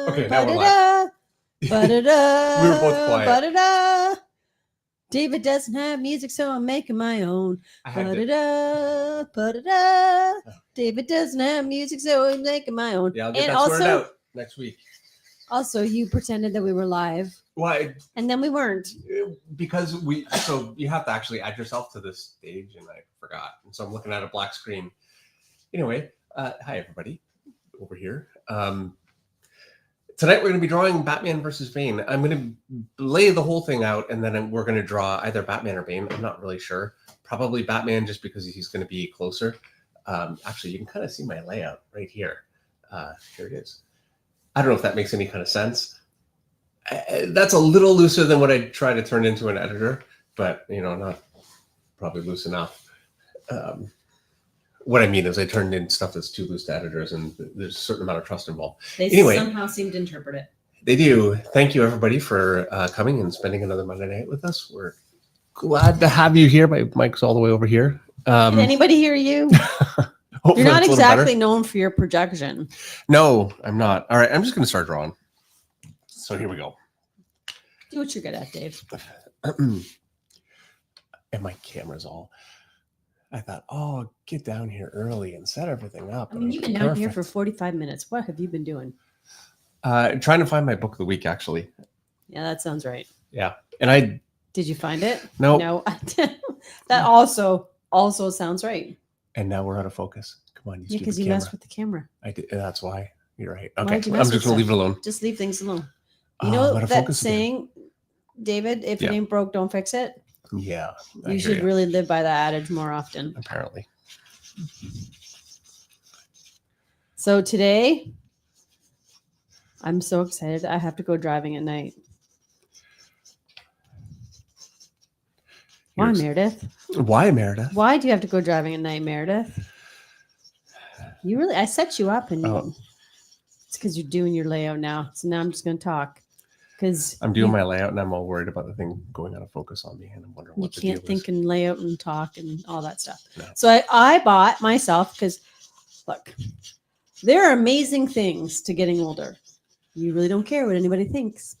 Okay, now we're live. Ba-da-da, We were both quiet. ba-da-da. David doesn't have music, so I'm making my own. I had to, Ba-da-da, ba-da-da. David doesn't have music, so I'm making my own. yeah, I'll get And that sorted also, out next week. also, you pretended that we were live, Why? and then we weren't. Because so you have to actually add yourself to this stage, and I forgot. And so I'm looking at a black screen. Anyway, hi everybody over here. Tonight we're going to be drawing Batman versus Bane. I'm going to lay the whole thing out, and then we're going to draw either Batman or Bane. I'm not really sure. Probably Batman, just because he's going to be closer. Actually, you can kind of see my layout right here. Here it is. I don't know if that makes any kind of sense. That's a little looser than what I try to turn into an editor, but not probably loose enough. What I mean is I turned in stuff that's too loose to editors, and there's a certain amount of trust involved. They Anyway, somehow seem to interpret it. They do. Thank you, everybody, for coming and spending another Monday night with us. We're glad to have you here. My mic's all the way over here. Can anybody hear you? You're not exactly known for your projection. No, I'm not. All right, I'm just going to start drawing. So here we go. Do what you're good at, Dave. And my camera's all... I thought, oh, get down here early and set everything up. I mean, you've been down here for 45 minutes. What have you been doing? Trying to find my book of the week, actually. Yeah, that sounds right. Yeah. And Did you find it? No. No. That also sounds right. And now we're out of focus. Come on, yeah, because you messed with the camera. I did. That's why. You're right. Okay. I'm just going to leave it alone. Just leave things alone. You know that saying, David, if it ain't broke, don't fix it? Yeah. You should really live by that adage more often. Apparently. So today, I'm so excited. I have to go driving at night. Why, Meredith? Why, Meredith? Why do you have to go driving at night, Meredith? I set you up, and it's because you're doing your layout now. So now I'm just going to talk. Because I'm doing my layout, and I'm all worried about the thing going out of focus on me, and I'm wondering what the deal is. You can't think and layout and talk and all that stuff. No. So I bought myself, because look, there are amazing things to getting older. You really don't care what anybody thinks.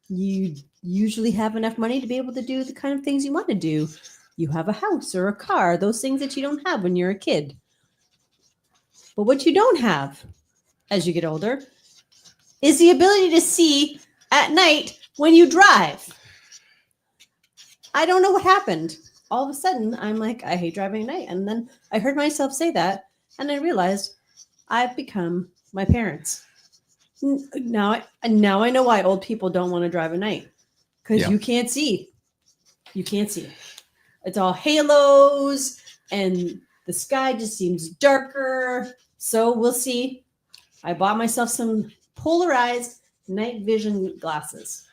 You usually have enough money to be able to do the kind of things you want to do. You have a house or a car, those things that you don't have when you're a kid. But what you don't have as you get older is the ability to see at night when you drive. I don't know what happened. All of a sudden, I'm like, I hate driving at night. And then I heard myself say that, and I realized I've become my parents. Now I know why old people don't want to drive at night. Because you can't see. You can't see. It's all halos, and the sky just seems darker. So we'll see. I bought myself some polarized night vision glasses.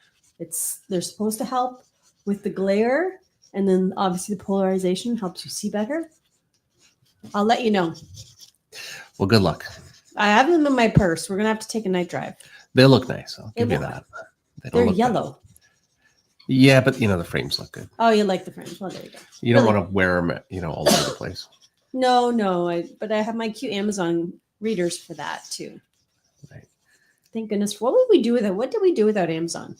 They're supposed to help with the glare, and then obviously the polarization helps you see better. I'll let you know. Well, good luck. I have them in my purse. We're gonna have to take a night drive. They look nice. I'll give you that. They're yellow. Bad. Yeah, but the frames look good. Oh, you like the frames? Well, there you go. You don't want to wear them, all over the place. No. But I have my cute Amazon readers for that too. Right. Thank goodness. What would we do with it? What did we do without Amazon?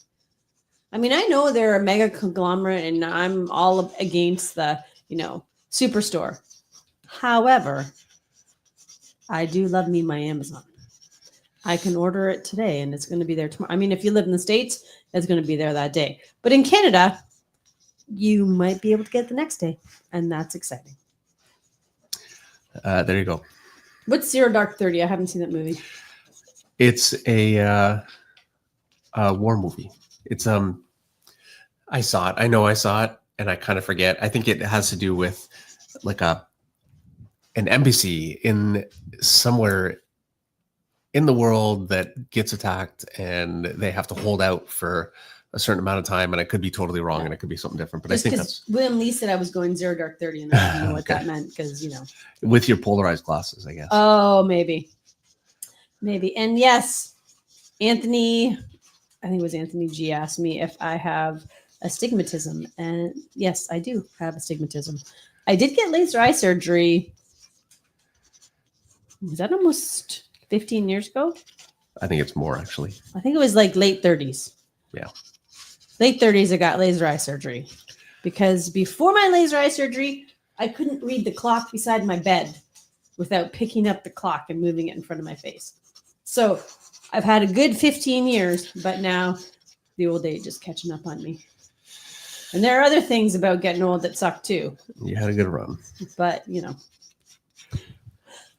I mean, I know they're a mega conglomerate, and I'm all against the, superstore. However, I do love me my Amazon. I can order it today, and it's going to be there tomorrow. I mean, if you live in the States, it's going to be there that day. But in Canada, you might be able to get it the next day, and that's exciting. There you go. What's Zero Dark 30? I haven't seen that movie. It's a war movie. It's I saw it. I know I saw it, and I kind of forget. I think it has to do with like an embassy in somewhere in the world that gets attacked, and they have to hold out for a certain amount of time. And I could be totally wrong, and it could be something different. But just I think that's William Lee said I was going Zero Dark 30, and I didn't know what that meant because with your polarized glasses, I guess. Oh, maybe. And yes, I think it was Anthony G asked me if I have astigmatism, and yes, I do have astigmatism. I did get laser eye surgery. Was that almost 15 years ago? I think it's more actually. I think it was like late 30s. Yeah. Late 30s, I got laser eye surgery. Because before my laser eye surgery, I couldn't read the clock beside my bed without picking up the clock and moving it in front of my face. So I've had a good 15 years, but now the old age is catching up on me. And there are other things about getting old that suck too. You had a good run. But, you know,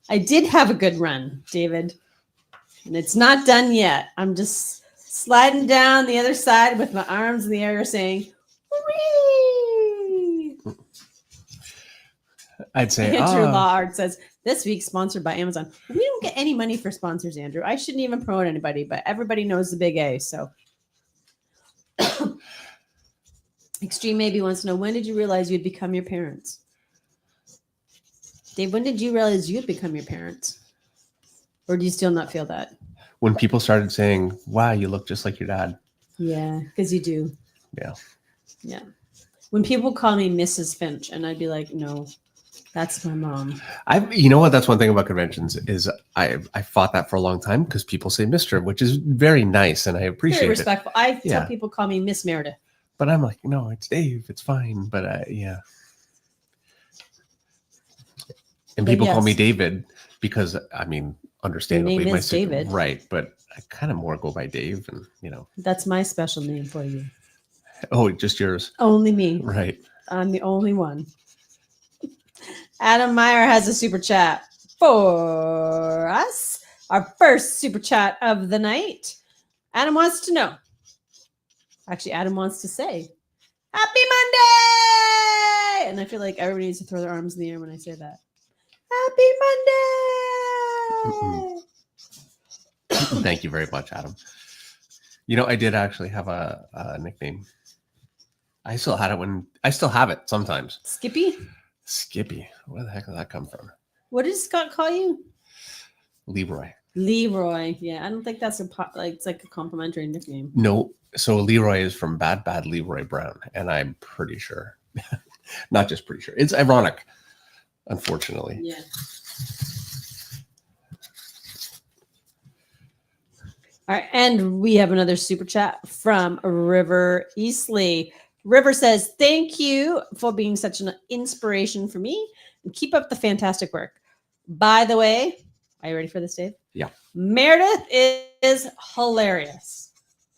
I did have a good run, David. And it's not done yet. I'm just sliding down the other side with my arms in the air saying, whee! I'd say, Andrew Lassard says, this week sponsored by Amazon. We don't get any money for sponsors, Andrew. I shouldn't even promote anybody, but everybody knows the big A. So Extreme Maybe wants to know, when did you realize you'd become your parents? Dave, when did you realize you'd become your parents? Or do you still not feel that? When people started saying, wow, you look just like your dad. Yeah, because you do. Yeah. Yeah. When people call me Mrs. Finch, and I'd be like, no, that's my mom. You know what? That's one thing about conventions is I fought that for a long time because people say Mr., which is very nice, and I appreciate Very it. respectful. I tell people call me Miss Meredith. But I'm like, no, it's Dave. It's fine. But yeah. And people call me David because, I mean, understandably, your name is David. Right. But I kind of more go by Dave, and, you know. That's my special name for you. Oh, just yours. Only me. Right. I'm the only one. Adam Meyer has a super chat for us. Our first super chat of the night. Adam wants to know. Actually, Adam wants to say, Happy Monday! And I feel like everybody needs to throw their arms in the air when I say that. Happy Monday! Thank you very much, Adam. You know, I did actually have a nickname. I still had it I still have it sometimes. Skippy? Skippy. Where the heck did that come from? What did Scott call you? Leroy. Leroy. Yeah, I don't think that's it's like a complimentary nickname. No. So Leroy is from Bad Leroy Brown, and I'm pretty sure, not just pretty sure, it's ironic, unfortunately. Yeah. All right, and we have another super chat from River Eastley. River says, thank you for being such an inspiration for me, and keep up the fantastic work. By the way, are you ready for this, Dave? Yeah. Meredith is hilarious.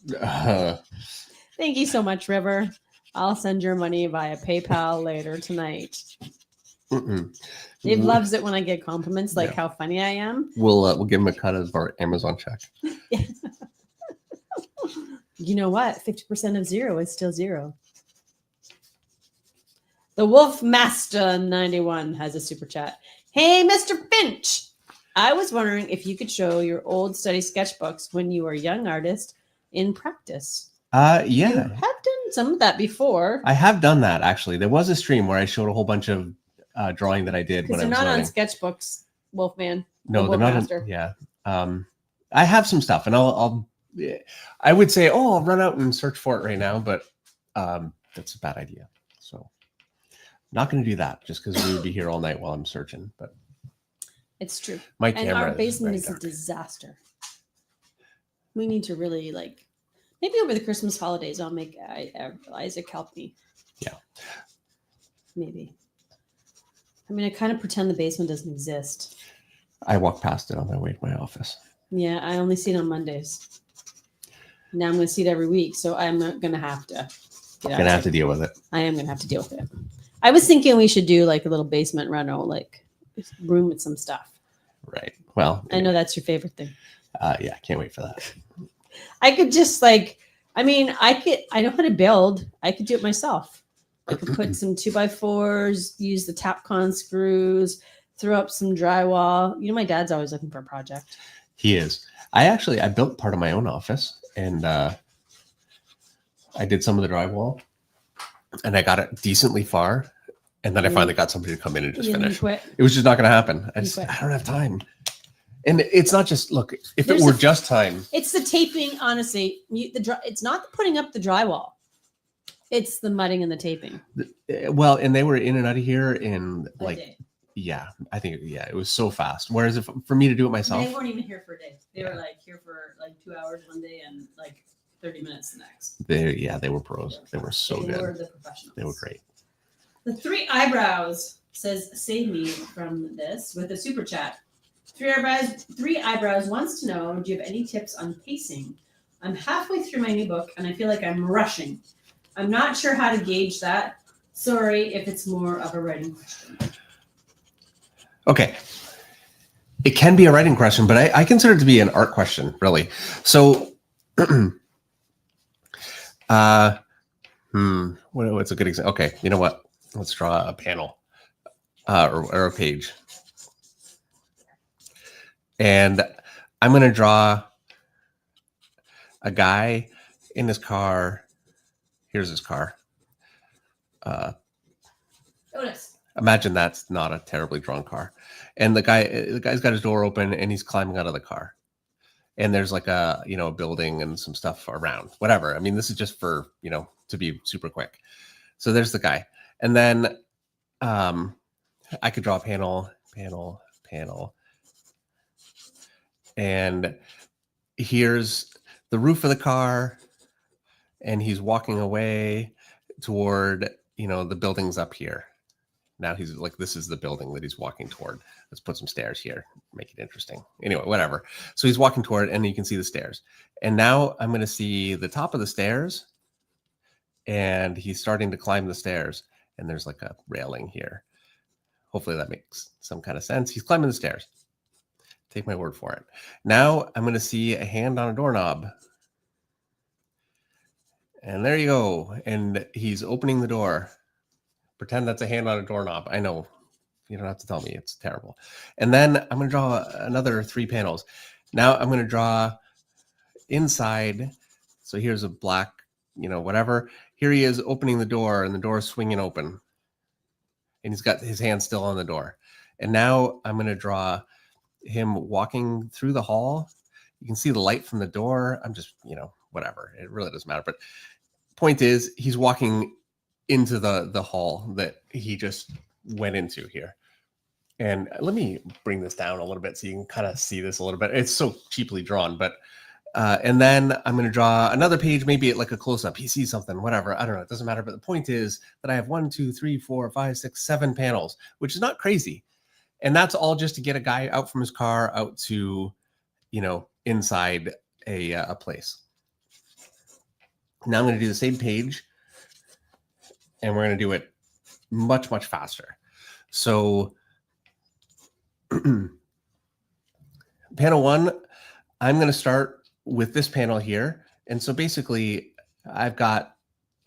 Thank you so much, River. I'll send your money via PayPal later tonight. Dave loves it when I get compliments like how funny I am. We'll give him a cut of our Amazon check. You know what? 50% of zero is still zero. The Wolf Master 91 has a super chat. Hey, Mr. Finch. I was wondering if you could show your old study sketchbooks when you were a young artist in practice. Yeah. You have done some of that before. I have done that, actually. There was a stream where I showed a whole bunch of drawing that I did when I was not learning. on sketchbooks, Wolfman. No, they're not. Yeah. I have some stuff, and I would say, I'll run out and search for it right now, but that's a bad idea. So not going to do that just because we would be here all night while I'm searching. But it's true. My camera our basement is dark. a disaster. We need to really maybe over the Christmas holidays, I'll make Isaac help me. Yeah. Maybe. I mean, I kind of pretend the basement doesn't exist. I walk past it on my way to my office. Yeah, I only see it on Mondays. Now I'm going to see it every week, so I'm not going to have to. You're going to have to deal with it. I am going to have to deal with it. I was thinking we should do like a little basement reno, like room with some stuff. Right. Well, I know that's your favorite thing. Yeah, can't wait for that. I could just I know how to build. I could do it myself. I could put some 2x4s, use the Tapcon screws, throw up some drywall. You know, my dad's always looking for a project. He is. I built part of my own office, and I did some of the drywall, and I got it decently far, and then I finally got somebody to come in and just finish. It was just not going to happen. I don't have time. And it's not just, look, if it were just time. It's the taping, honestly. It's not the putting up the drywall. It's the mudding and the taping. Well, and they were in and out of here in like yeah, I think it was so fast. Whereas if for me to do it myself, They weren't even here for a day. They were like here for like 2 hours one day and like 30 minutes the next. they were pros. They were so They good. were the professionals. They were great. The Three Eyebrows says, save me from this with a super chat. Three Eyebrows wants to know, do you have any tips on pacing? I'm halfway through my new book and I feel like I'm rushing. I'm not sure how to gauge that. Sorry if it's more of a writing question. Okay. It can be a writing question, but I consider it to be an art question, really. So, what's a good example? Okay, you know what? Let's draw a panel or a page. And I'm going to draw a guy in his car. Here's his car. Imagine that's not a terribly drawn car. And the guy's got his door open and he's climbing out of the car. And there's like a building and some stuff around, whatever. I mean, this is just for, to be super quick. So there's the guy. And then I could draw a panel. And here's the roof of the car. And he's walking away toward, the buildings up here. Now he's like, this is the building that he's walking toward. Let's put some stairs here, make it interesting. Anyway, whatever. So he's walking toward it and you can see the stairs. And now I'm going to see the top of the stairs and he's starting to climb the stairs. And there's like a railing here. Hopefully that makes some kind of sense. He's climbing the stairs. Take my word for it. Now I'm going to see a hand on a doorknob. And there you go. And he's opening the door. Pretend that's a hand on a doorknob. I know. You don't have to tell me. It's terrible. And then I'm going to draw another 3 panels. Now I'm going to draw inside. So here's a black, whatever. Here he is opening the door and the door is swinging open. And he's got his hand still on the door. And now I'm going to draw him walking through the hall. You can see the light from the door. I'm just, whatever. It really doesn't matter. But point is, he's walking into the hall that he just went into here. And let me bring this down a little bit so you can kind of see this a little bit. It's so cheaply drawn, but and then I'm going to draw another page, maybe at like a close-up. He sees something, whatever. I don't know. It doesn't matter. But the point is that I have 1, 2, 3, 4, 5, 6, 7 panels, which is not crazy. And that's all just to get a guy out from his car out to, inside a place. Now I'm going to do the same page. And we're going to do it much, much faster. So panel 1, I'm going to start with this panel here. And so basically I've got,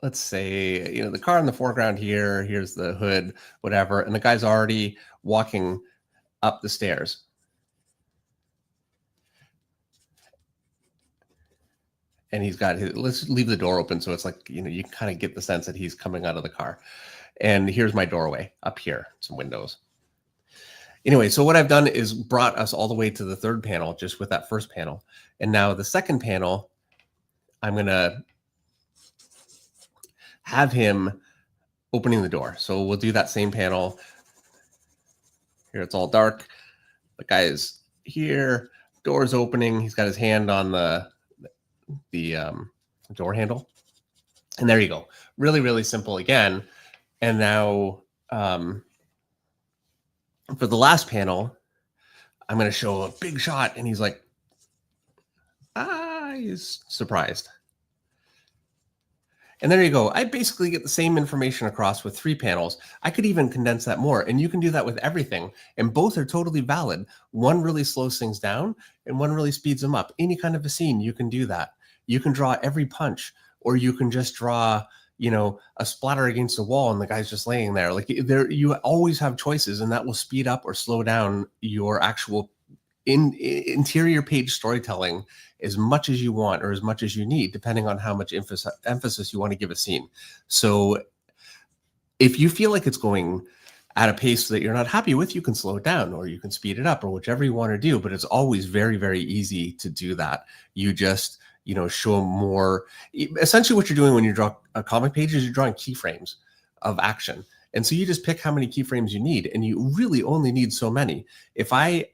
let's say, the car in the foreground here. Here's the hood, whatever. And the guy's already walking up the stairs. And he's got his, let's leave the door open. So it's like, you kind of get the sense that he's coming out of the car. And here's my doorway up here, some windows. Anyway, so what I've done is brought us all the way to the 3rd panel, just with that first panel. And now the 2nd panel, I'm going to have him opening the door. So we'll do that same panel. Here it's all dark. The guy is here, door's opening. He's got his hand on the door handle. And there you go. Really, really simple again. And now for the last panel, I'm going to show a big shot. And he's like, he's surprised. And there you go. I basically get the same information across with 3 panels. I could even condense that more. And you can do that with everything. And both are totally valid. One really slows things down and one really speeds them up. Any kind of a scene, you can do that. You can draw every punch, or you can just draw, a splatter against the wall and the guy's just laying there. Like you always have choices, and that will speed up or slow down your actual interior page storytelling as much as you want or as much as you need, depending on how much emphasis you want to give a scene. So if you feel like it's going at a pace that you're not happy with, you can slow it down or you can speed it up or whichever you want to do. But it's always very, very easy to do that. You just, show more. Essentially what you're doing when you draw a comic page is you're drawing keyframes of action. And so you just pick how many keyframes you need, and you really only need so many. If I've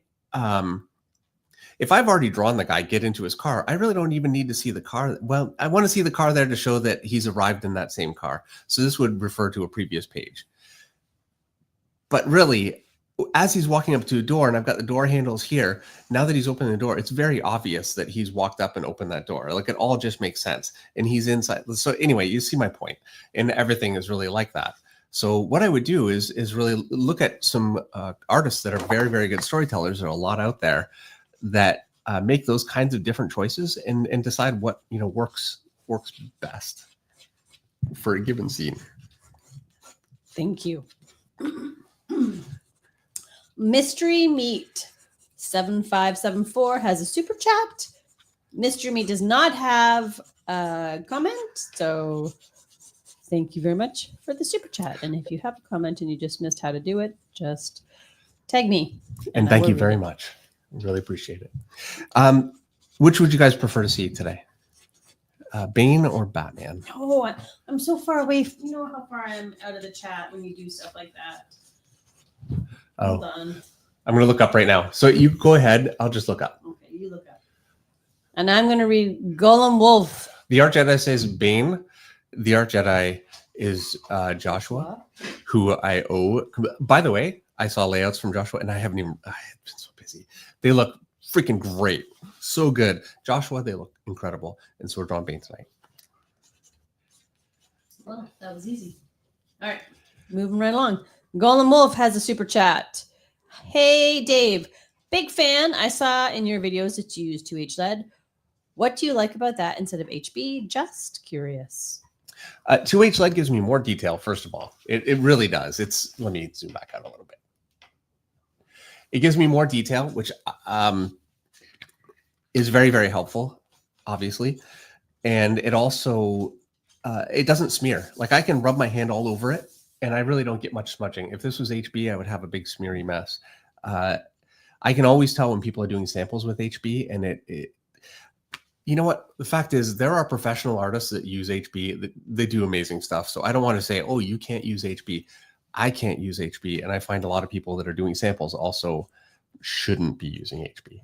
already drawn the guy get into his car, I really don't even need to see the car. Well, I want to see the car there to show that he's arrived in that same car. So this would refer to a previous page. But really, as he's walking up to a door, and I've got the door handles here, now that he's opening the door, it's very obvious that he's walked up and opened that door. Like, it all just makes sense. And he's inside. So anyway, you see my point. And everything is really like that. So what I would do is really look at some artists that are very, very good storytellers. There are a lot out there that make those kinds of different choices and decide what works best for a given scene. Thank you. Mystery Meat 7574 has a super chat. Mystery Meat does not have a comment, so thank you very much for the super chat. And if you have a comment and you just missed how to do it, just tag me. And thank you very much. Really appreciate it. Which would you guys prefer to see today? Bane or Batman? Oh, I'm so far away. You know how far I am out of the chat when you do stuff like that. Hold on. I'm going to look up right now. So you go ahead. I'll just look up. Okay, you look up. And I'm going to read Golem Wolf. The Art Jedi says Bane. The Art Jedi is Joshua, who I owe. By the way, I saw layouts from Joshua, and I've been so busy. They look freaking great. So good. Joshua, they look incredible. And so we're drawing Bane tonight. Well, that was easy. All right. Moving right along. Golem Wolf has a super chat. Hey, Dave. Big fan. I saw in your videos that you use 2H LED. What do you like about that instead of HB? Just curious. 2H LED gives me more detail, first of all. It really does. Let me zoom back out a little bit. It gives me more detail, which is very, very helpful, obviously. And it also, it doesn't smear. Like, I can rub my hand all over it, and I really don't get much smudging. If this was HB, I would have a big smeary mess. I can always tell when people are doing samples with HB, and you know what? The fact is, there are professional artists that use HB. They do amazing stuff. So I don't want to say, oh, you can't use HB. I can't use HB. And I find a lot of people that are doing samples also shouldn't be using HB.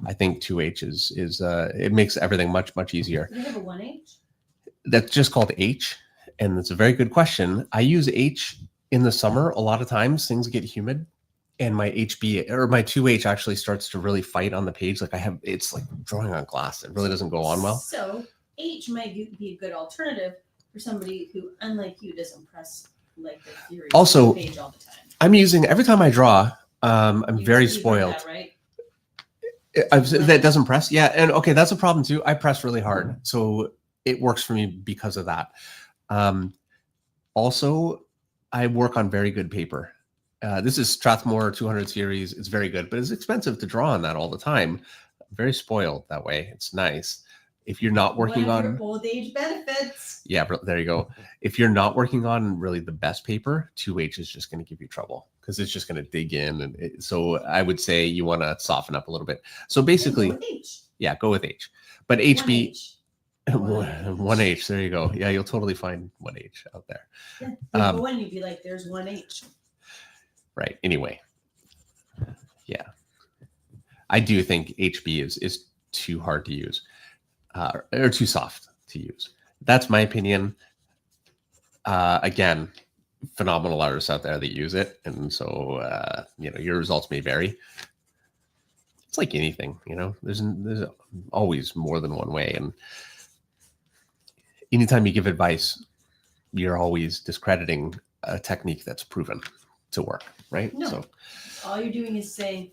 I think 2H is it makes everything much, much easier. Do you have a 1H? That's just called H. And it's a very good question. I use H in the summer. A lot of times things get humid, and my HB or my 2H actually starts to really fight on the page. Like, it's like drawing on glass. It really doesn't go on well. So H might be a good alternative for somebody who, unlike you, doesn't press like the theory also, on the page all the time. I'm using, every time I draw, I'm very spoiled. That, right? That doesn't press. Yeah. And okay, that's a problem too. I press really hard. So it works for me because of that. Also, I work on very good paper. This is Strathmore 200 series. It's very good, but it's expensive to draw on that all the time. I'm very spoiled that way. It's nice. If you're not working on old age benefits. Yeah, there you go. If you're not working on really the best paper, 2H is just going to give you trouble because it's just going to dig in. And so I would say you want to soften up a little bit. So basically, Go with H. Yeah, go with H. But HB, 1H. 1H. There you go. Yeah, you'll totally find 1H out there. Yeah, go in, you'd be like, there's 1H. Right. Anyway, yeah, I do think HB is too hard to use. Or too soft to use. That's my opinion. Again, phenomenal artists out there that use it. And so, your results may vary. It's like anything, there's always more than one way. And anytime you give advice, you're always discrediting a technique that's proven to work, right? No, So all you're doing is saying,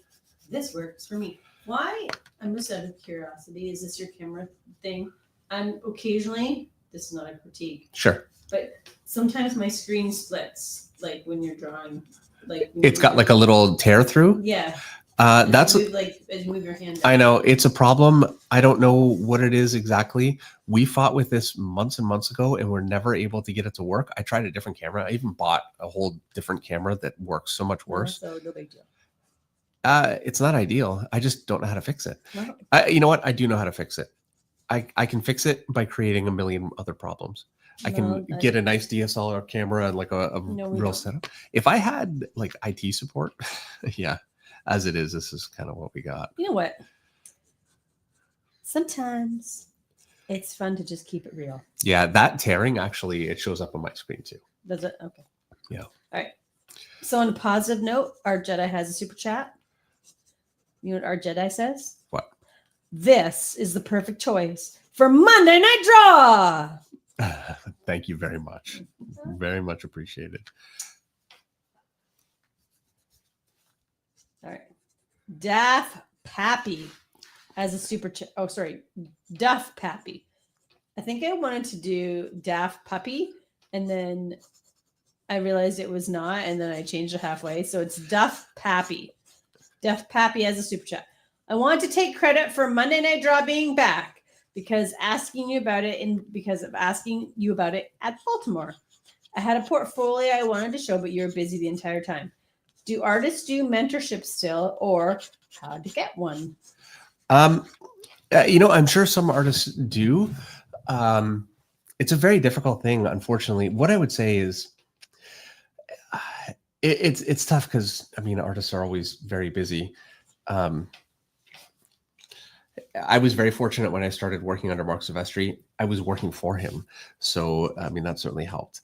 this works for me. Why? I'm just out of curiosity. Is this your camera thing? I'm occasionally, this is not a critique, sure. but sometimes my screen splits, like when you're drawing, like It's got like a little tear through. Yeah. That's as you move your hand. I know it's a problem. I don't know what it is exactly. We fought with this months and months ago, and we're never able to get it to work. I tried a different camera. I even bought a whole different camera that works so much worse. So no big deal. It's not ideal. I just don't know how to fix it. Well, You know what? I do know how to fix it. I can fix it by creating a million other problems. I can No, get a nice DSLR camera and like a No, we real don't. setup. If I had like IT support, yeah, as it is, this is kind of what we got. You know what? Sometimes it's fun to just keep it real. Yeah, that tearing actually, it shows up on my screen too. Does it? Okay. Yeah. All right. So on a positive note, our Jedi has a super chat. You know what our Jedi says? What? This is the perfect choice for Monday Night Draw. Thank you very much. Very much appreciated. All right. Daff Pappy has a super chat. Oh, sorry. Duff Pappy. I think I wanted to do Daff Puppy, and then I realized it was not, and then I changed it halfway. So it's Duff Pappy. Duff Pappy has a super chat. I want to take credit for Monday Night Draw being back because asking you about it at Baltimore. I had a portfolio I wanted to show, but you were busy the entire time. Do artists do mentorship still, or how to get one? I'm sure some artists do. It's a very difficult thing, unfortunately. What I would say is it's tough because artists are always very busy. I was very fortunate when I started working under Mark Silvestri. I was working for him, so that certainly helped.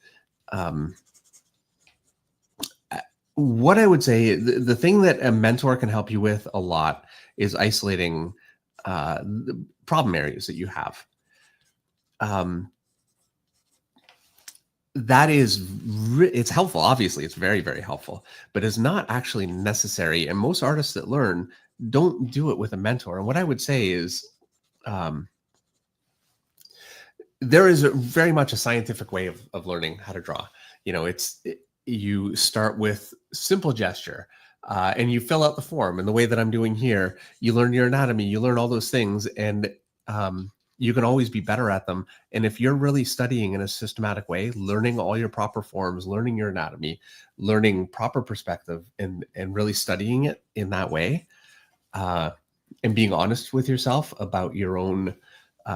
What I would say, the thing that a mentor can help you with a lot is isolating the problem areas that you have. That is, it's helpful. Obviously, it's very, very helpful, but it's not actually necessary. And most artists that learn don't do it with a mentor. And what I would say is, there is very much a scientific way of learning how to draw. You start with simple gesture, and you fill out the form. And the way that I'm doing here, you learn your anatomy, you learn all those things, and you can always be better at them. And if you're really studying in a systematic way, learning all your proper forms, learning your anatomy, learning proper perspective, and really studying it in that way, and being honest with yourself about your own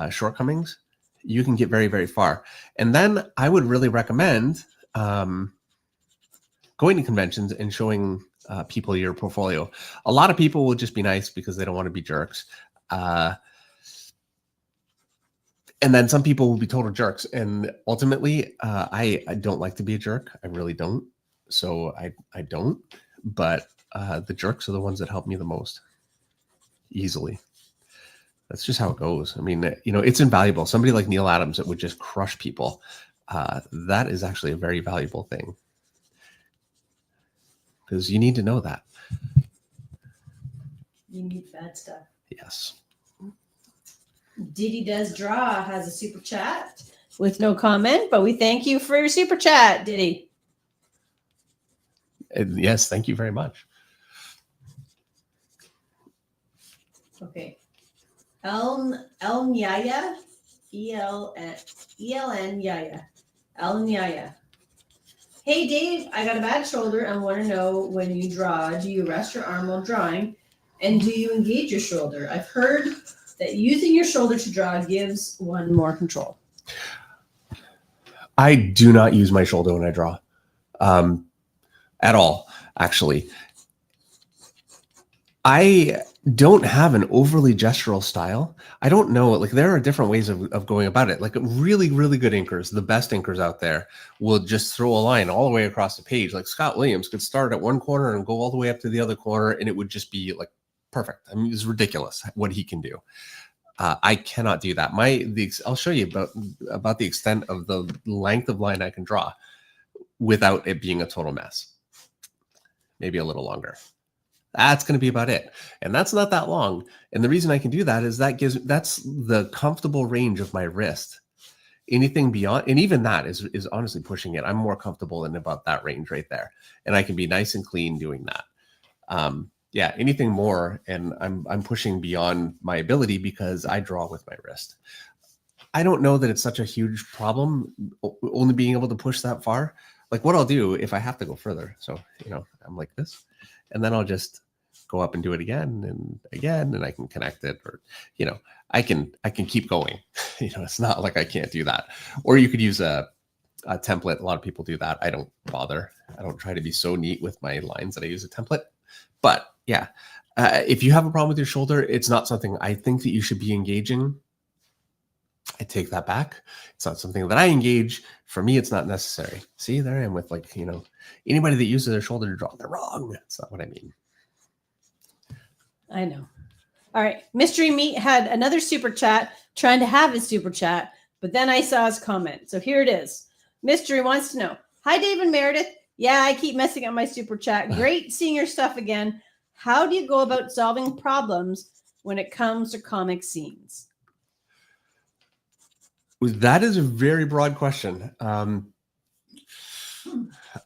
shortcomings, you can get very, very far. And then I would really recommend going to conventions and showing people your portfolio. A lot of people will just be nice because they don't want to be jerks. And then some people will be total jerks. And ultimately, I don't like to be a jerk. I really don't. So I don't. But the jerks are the ones that help me the most. Easily. That's just how it goes. It's invaluable. Somebody like Neil Adams that would just crush people. That is actually a very valuable thing. Because you need to know that. You need bad stuff. Yes. Diddy Does Draw has a super chat with no comment, but we thank you for your super chat, Diddy. Yes, thank you very much. Okay. Eln Yaya, ELN Yaya. Eln Yaya. Hey Dave, I got a bad shoulder and want to know, when you draw, do you rest your arm while drawing? And do you engage your shoulder? I've heard that using your shoulder to draw gives one more control. I do not use my shoulder when I draw. At all, actually. I don't have an overly gestural style. I don't know. There are different ways of going about it. Really, really good inkers, the best inkers out there, will just throw a line all the way across the page. Like Scott Williams could start at one corner and go all the way up to the other corner, and it would just be perfect. It's ridiculous what he can do. I cannot do that. I'll show you about the extent of the length of line I can draw without it being a total mess. Maybe a little longer. That's going to be about it. And that's not that long. And the reason I can do that is that's the comfortable range of my wrist. Anything beyond, and even that is honestly pushing it. I'm more comfortable in about that range right there. And I can be nice and clean doing that. Anything more, and I'm pushing beyond my ability because I draw with my wrist. I don't know that it's such a huge problem, only being able to push that far. What I'll do if I have to go further. So, I'm like this, and then I'll just go up and do it again and again, and I can connect it, or, you know, I can keep going. You know, it's not like I can't do that. Or you could use a template. A lot of people do that. I don't bother. I don't try to be so neat with my lines that I use a template. But yeah, if you have a problem with your shoulder, it's not something I think that you should be engaging. I take that back. It's not something that I engage. For me, it's not necessary. See, there I am with, like, you know, anybody that uses their shoulder to draw, they're wrong. That's not what I mean. I know. All right. Mystery Meat had another super chat, trying to have his super chat, but then I saw his comment. So here it is. Mystery wants to know, hi, Dave and Meredith. Yeah, I keep messing up my super chat. Great seeing your stuff again. How do you go about solving problems when it comes to comic scenes? That is a very broad question.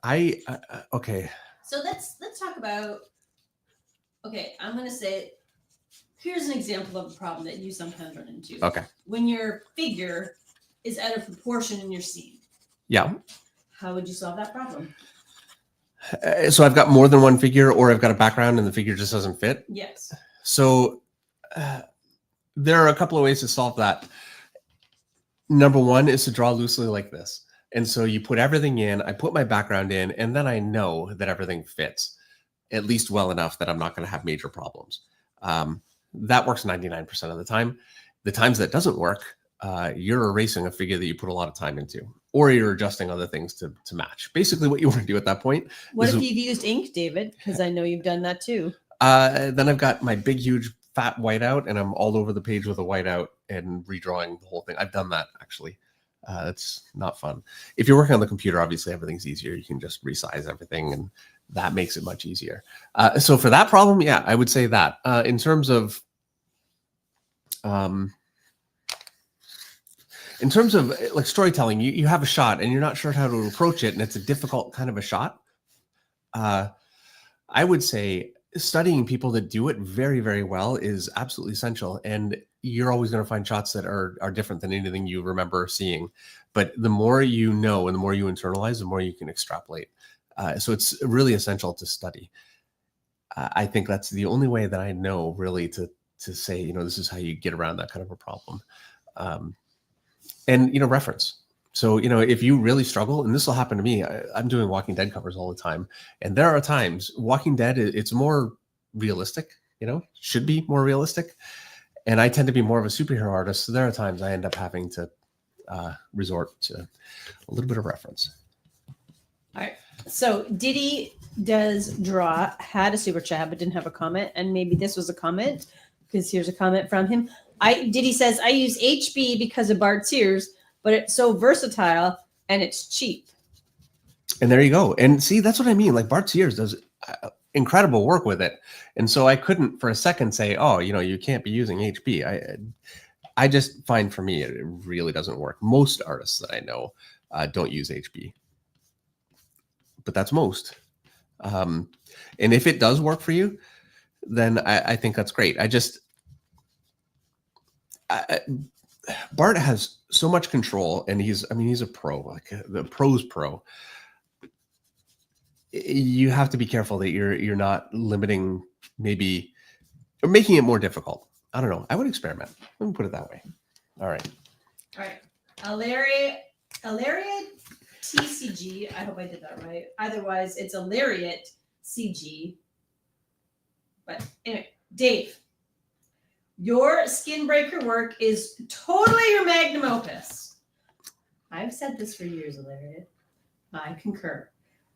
Okay. So let's talk about. Okay, I'm going to say, here's an example of a problem that you sometimes run into. Okay. When your figure is out of proportion in your scene. Yeah. How would you solve that problem? So I've got more than one figure, or I've got a background and the figure just doesn't fit. Yes. So there are a couple of ways to solve that. Number one is to draw loosely like this. And so you put everything in, I put my background in, and then I know that everything fits at least well enough that I'm not going to have major problems. That works 99% of the time. The times that doesn't work, you're erasing a figure that you put a lot of time into, or you're adjusting other things to match. Basically what you want to do at that point. What if you've used ink, David? Because I know you've done that too. Then I've got my big, huge, fat whiteout, and I'm all over the page with a whiteout and redrawing the whole thing. I've done that, actually. That's not fun. If you're working on the computer, obviously everything's easier. You can just resize everything, and that makes it much easier. So for that problem, yeah, I would say that. In terms of like storytelling, you have a shot and you're not sure how to approach it, and it's a difficult kind of a shot. I would say studying people that do it very, very well is absolutely essential. And you're always going to find shots that are different than anything you remember seeing. But the more you know and the more you internalize, the more you can extrapolate. So it's really essential to study. I think that's the only way that I know really to say, you know, this is how you get around that kind of a problem. And, you know, reference. So, you know, if you really struggle, and this will happen to me, I'm doing Walking Dead covers all the time. And there are times Walking Dead, it's more realistic, you know, should be more realistic. And I tend to be more of a superhero artist. So there are times I end up having to resort to a little bit of reference. All right. So Diddy Does Draw had a super chat, but didn't have a comment. And maybe this was a comment, because here's a comment from him. Diddy says, I use HB because of Bart Sears, but it's so versatile and it's cheap. And there you go. And see, that's what I mean. Like Bart Sears does incredible work with it. And so I couldn't for a second say, oh, you know, you can't be using HB. I just find for me, it really doesn't work. Most artists that I know don't use HB. But that's most. And if it does work for you, then I think that's great. Bart has so much control, and he's a pro, like the pro's pro. You have to be careful that you're not limiting, maybe, or making it more difficult. I don't know. I would experiment. Let me put it that way. All right. Alaria TCG. I hope I did that right. Otherwise, it's a Lariat CG. But anyway, Dave, your skin breaker work is totally your magnum opus. I've said this for years, Alaria. I concur.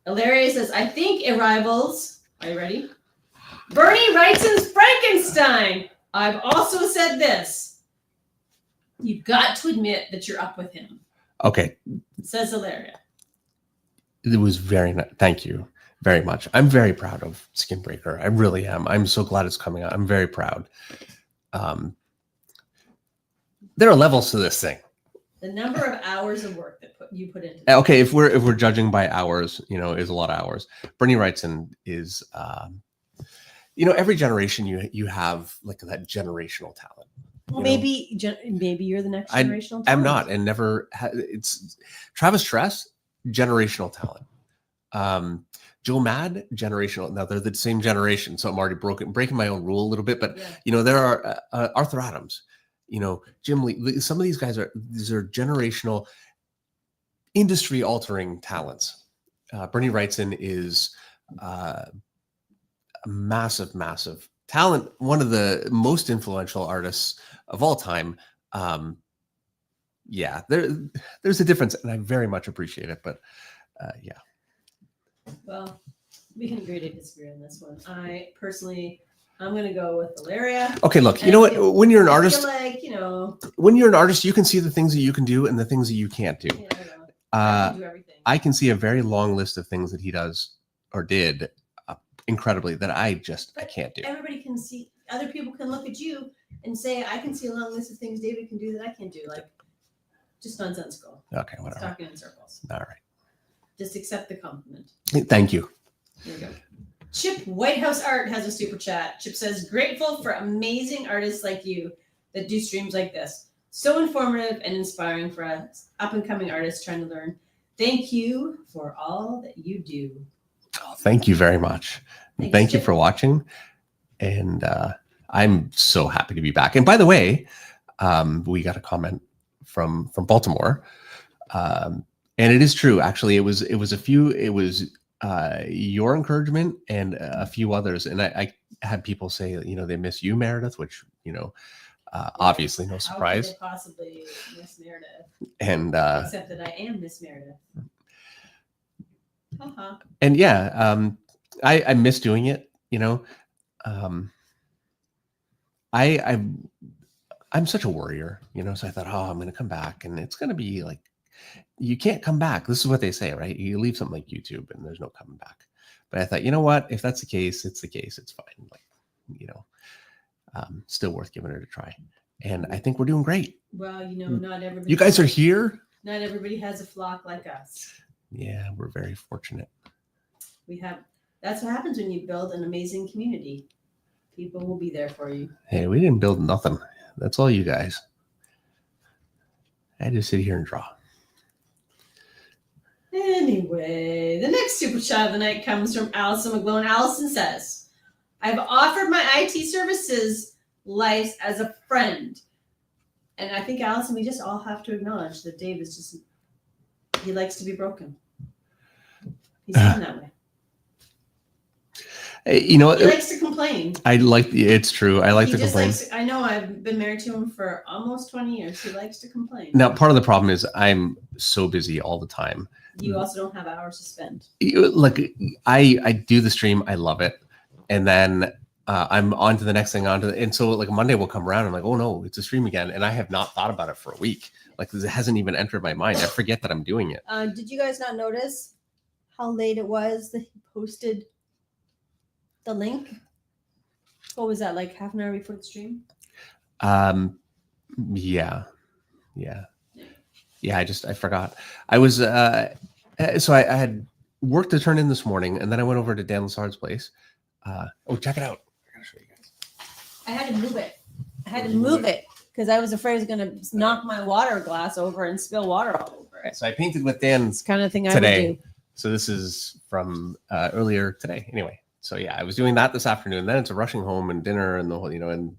Alaria says, I think it rivals. Are you ready? Bernie Wrightson's Frankenstein. I've also said this. You've got to admit that you're up with him. Okay. Says Alaria. It was very nice. Thank you very much. I'm very proud of Skin Breaker. I really am. I'm so glad it's coming out. I'm very proud. There are levels to this thing. The number of hours of work that you put into it. Okay, if we're judging by hours, you know, is a lot of hours. Bernie Wrightson is, you know, every generation you have like that generational talent. Well, maybe you're the next generational talent. I'm not, and never. It's Travis Tress, generational talent. Joe Mad, generational. Now they're the same generation, so I'm already breaking my own rule a little bit. But Yeah. there are Arthur Adams, Jim Lee. Some of these guys are generational, industry-altering talents. Bernie Wrightson is a massive, massive talent. One of the most influential artists of all time. Yeah, there's a difference, and I very much appreciate it. But yeah. Well, we can agree to disagree on this one. I'm going to go with Valeria. Okay, look, you know what? When you're an artist, like, when you're an artist, you can see the things that you can do and the things that you can't do. Yeah, I can do everything. I can see a very long list of things that he does or did incredibly that I can't do. Everybody can see. Other people can look at you and say, I can see a long list of things David can do that I can't do. Like, just nonsensical. Okay, whatever. Talking in circles. All right. Just accept the compliment. Thank you. There you go. Chip Whitehouse Art has a super chat. Chip says, grateful for amazing artists like you that do streams like this. So informative and inspiring for us up-and-coming artists trying to learn. Thank you for all that you do. Oh, thank you very much. Thank you Chip. for watching. And I'm so happy to be back. And by the way, we got a comment from Baltimore. And it is true. Actually, it was your encouragement and a few others. And I had people say, they miss you, Meredith, which, obviously no surprise. How could they possibly miss Meredith? And except that I am Miss Meredith. Uh-huh. And yeah, I miss doing it. I'm such a worrier, so I thought, I'm going to come back, and it's going to be like, you can't come back. This is what they say, right? You leave something like YouTube and there's no coming back. But I thought, you know what? If that's the case, it's the case. It's fine. Like, still worth giving it a try. And I think we're doing great. Well, not everybody. You guys are here. Not everybody has a flock like us. Yeah, we're very fortunate. That's what happens when you build an amazing community. People will be there for you. Hey, we didn't build nothing. That's all you guys. I just sit here and draw. Anyway, the next super chat of the night comes from Allison McGlone. Allison says, I've offered my IT services life as a friend. And I think, Allison, we just all have to acknowledge that Dave is he likes to be broken. He's done that way. He likes to complain. It's true. I like to complain. I know I've been married to him for almost 20 years. He likes to complain. Now, part of the problem is I'm so busy all the time. You also don't have hours to spend. Like, I do the stream. I love it. And then I'm on to the next thing, and so like Monday will come around. I'm like, oh no, it's a stream again. And I have not thought about it for a week. Like, it hasn't even entered my mind. I forget that I'm doing it. Did you guys not notice how late it was that he posted the link? What was that, like half an hour before the stream? Yeah. I forgot. I was so I had work to turn in this morning, and then I went over to Dan Lassard's place. Check it out. I gotta show you guys. I had to move it because I was afraid it was going to knock my water glass over and spill water all over it. So I painted with Dan kind of thing today. I would do. So this is from earlier today. Anyway, so yeah, I was doing that this afternoon. Then it's a rushing home and dinner and the whole, and then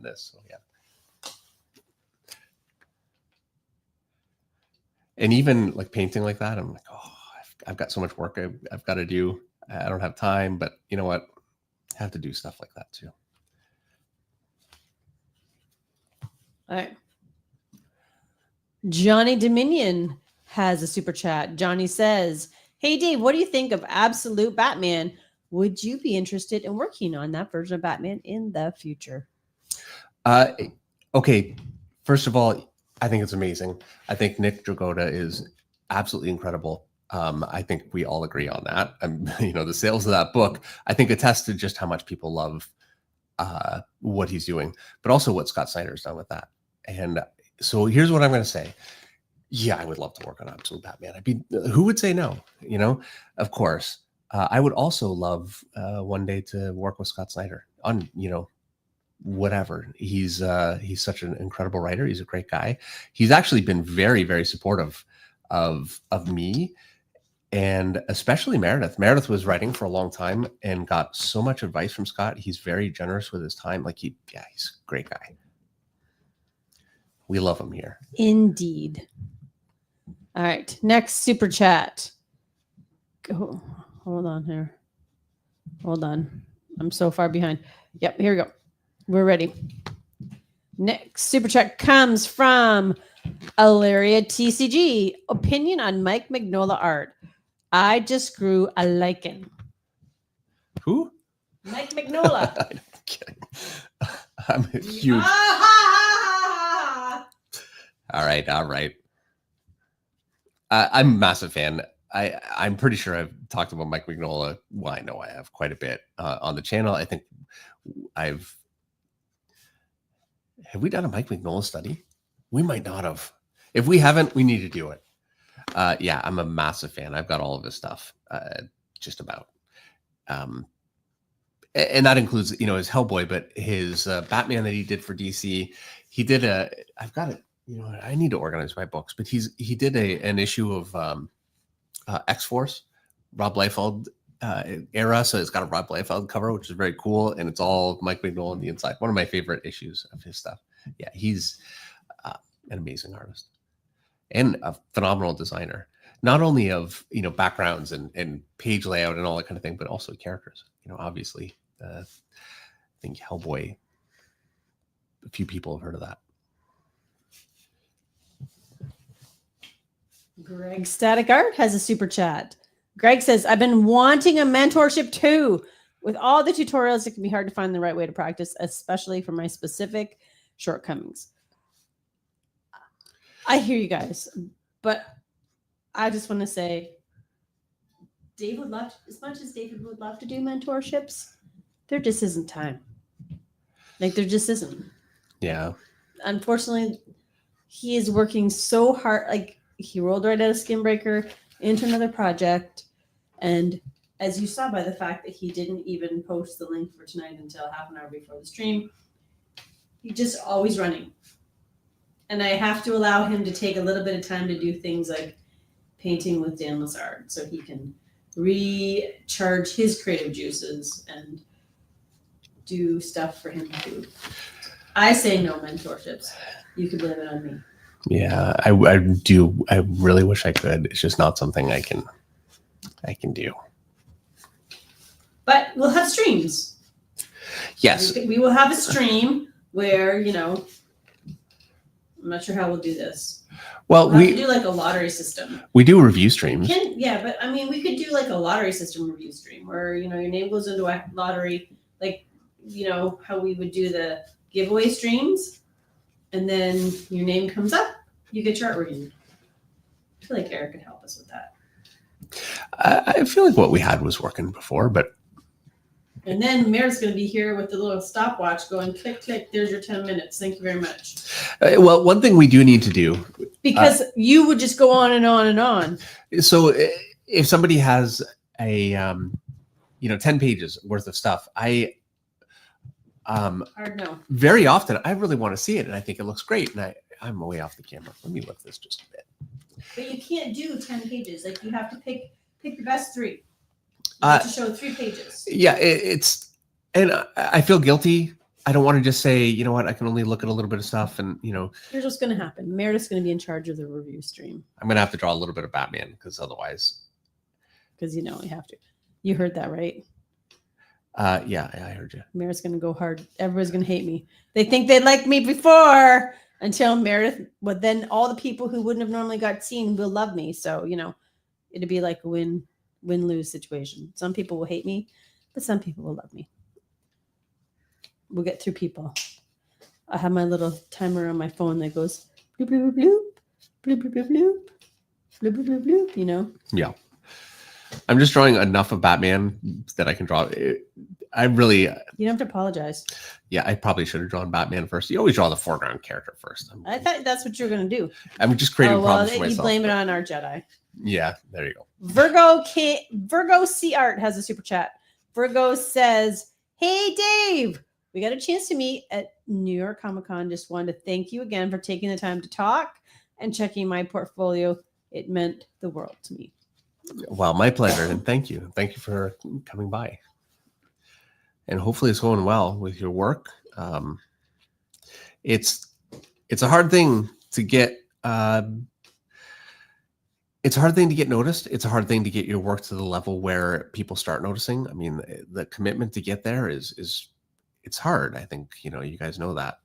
this. So yeah. And even like painting like that, I'm like, I've got so much work I've got to do. I don't have time, but you know what? I have to do stuff like that too. All right. Johnny Dominion has a super chat. Johnny says, hey, Dave, what do you think of Absolute Batman? Would you be interested in working on that version of Batman in the future? Okay. First of all, I think it's amazing. I think Nick Dragotta is absolutely incredible. I think we all agree on that. The sales of that book, I think, attest to just how much people love what he's doing, but also what Scott Snyder's done with that. And so here's what I'm going to say. Yeah, I would love to work on Absolute Batman. Who would say no? Of course. I would also love one day to work with Scott Snyder on, whatever. He's such an incredible writer. He's a great guy. He's actually been very, very supportive of me. and especially Meredith. Meredith was writing for a long time and got so much advice from Scott. He's very generous with his time. Like he's a great guy. We love him here. Indeed. All right. Next super chat. Oh, hold on here. Hold on. I'm so far behind. Yep. Here we go. We're ready. Next super chat comes from Ilaria TCG. Opinion on Mike Mignola art. I just grew a lichen. Who? Mike Mignola. I'm kidding. I'm a huge. All right. I'm a massive fan. I'm pretty sure I've talked about Mike Mignola. Well, I know I have quite a bit on the channel. I think have we done a Mike Mignola study? We might not have. If we haven't, we need to do it. Yeah, I'm a massive fan. I've got all of his stuff, just about. And that includes, his Hellboy, but his Batman that he did for DC. He did I've got it. I need to organize my books, but he did an issue of X-Force, Rob Liefeld era. So it's got a Rob Liefeld cover, which is very cool. And it's all Mike Mignola on the inside. One of my favorite issues of his stuff. Yeah, he's an amazing artist and a phenomenal designer, not only of, backgrounds and page layout and all that kind of thing, but also characters. Obviously, I think Hellboy, a few people have heard of that. Greg Static Art has a super chat. Greg says, I've been wanting a mentorship too. With all the tutorials, it can be hard to find the right way to practice, especially for my specific shortcomings. I hear you guys, but I just want to say, Dave would love, as much as David would love to do mentorships, there just isn't time. Like, there just isn't. Yeah. Unfortunately, he is working so hard. Like, he rolled right out of Skinbreaker into another project. And as you saw by the fact that he didn't even post the link for tonight until half an hour before the stream, he's just always running. And I have to allow him to take a little bit of time to do things like painting with Dan Lassard so he can recharge his creative juices and do stuff for him too. I say no mentorships. You can blame it on me. Yeah, I do. I really wish I could. It's just not something I can do. But we'll have streams. Yes. We will have a stream where, I'm not sure how we'll do this. Well, we do like a lottery system. We do review streams. But I mean, we could do like a lottery system review stream where, your name goes into a lottery, like, how we would do the giveaway streams. And then your name comes up, you get your art reviewed. I feel like Eric could help us with that. I feel like what we had was working before, but. And then Mary's going to be here with the little stopwatch going click, click. There's your 10 minutes. Thank you very much. Well, one thing we do need to do. Because you would just go on and on and on. So if somebody has a, 10 pages worth of stuff, hard no. Very often I really want to see it and I think it looks great. And I'm way off the camera. Let me lift this just a bit. But you can't do 10 pages. Like, you have to pick the best 3. You have to show 3 pages. Yeah, and I feel guilty. I don't want to just say, you know what, I can only look at a little bit of stuff and, Here's what's going to happen. Meredith's going to be in charge of the review stream. I'm going to have to draw a little bit of Batman because otherwise. Because, you have to. You heard that, right? Yeah, I heard you. Meredith's going to go hard. Everybody's going to hate me. They think they liked me before until Meredith, but then all the people who wouldn't have normally got seen will love me. So, it'd be like a win-lose situation. Some people will hate me, but some people will love me. We'll get through people. I have my little timer on my phone that goes bloop, bloop, bloop, bloop, bloop, bloop, bloop, bloop, bloop, bloop, bloop, Yeah. I'm just drawing enough of Batman that I can draw. I really. You don't have to apologize. Yeah, I probably should have drawn Batman first. You always draw the foreground character first. I thought that's what you were going to do. I'm just creating problems for you myself. blame it on our Jedi. Yeah, there you go. Virgo C Art has a super chat. Virgo says, "Hey Dave, we got a chance to meet at New York Comic Con. Just wanted to thank you again for taking the time to talk and checking my portfolio. It meant the world to me." Well, my pleasure, and thank you. Thank you for coming by. And hopefully it's going well with your work. It's a hard thing to get. It's a hard thing to get noticed. It's a hard thing to get your work to the level where people start noticing. I mean, the commitment to get there is it's hard. I think you guys know that.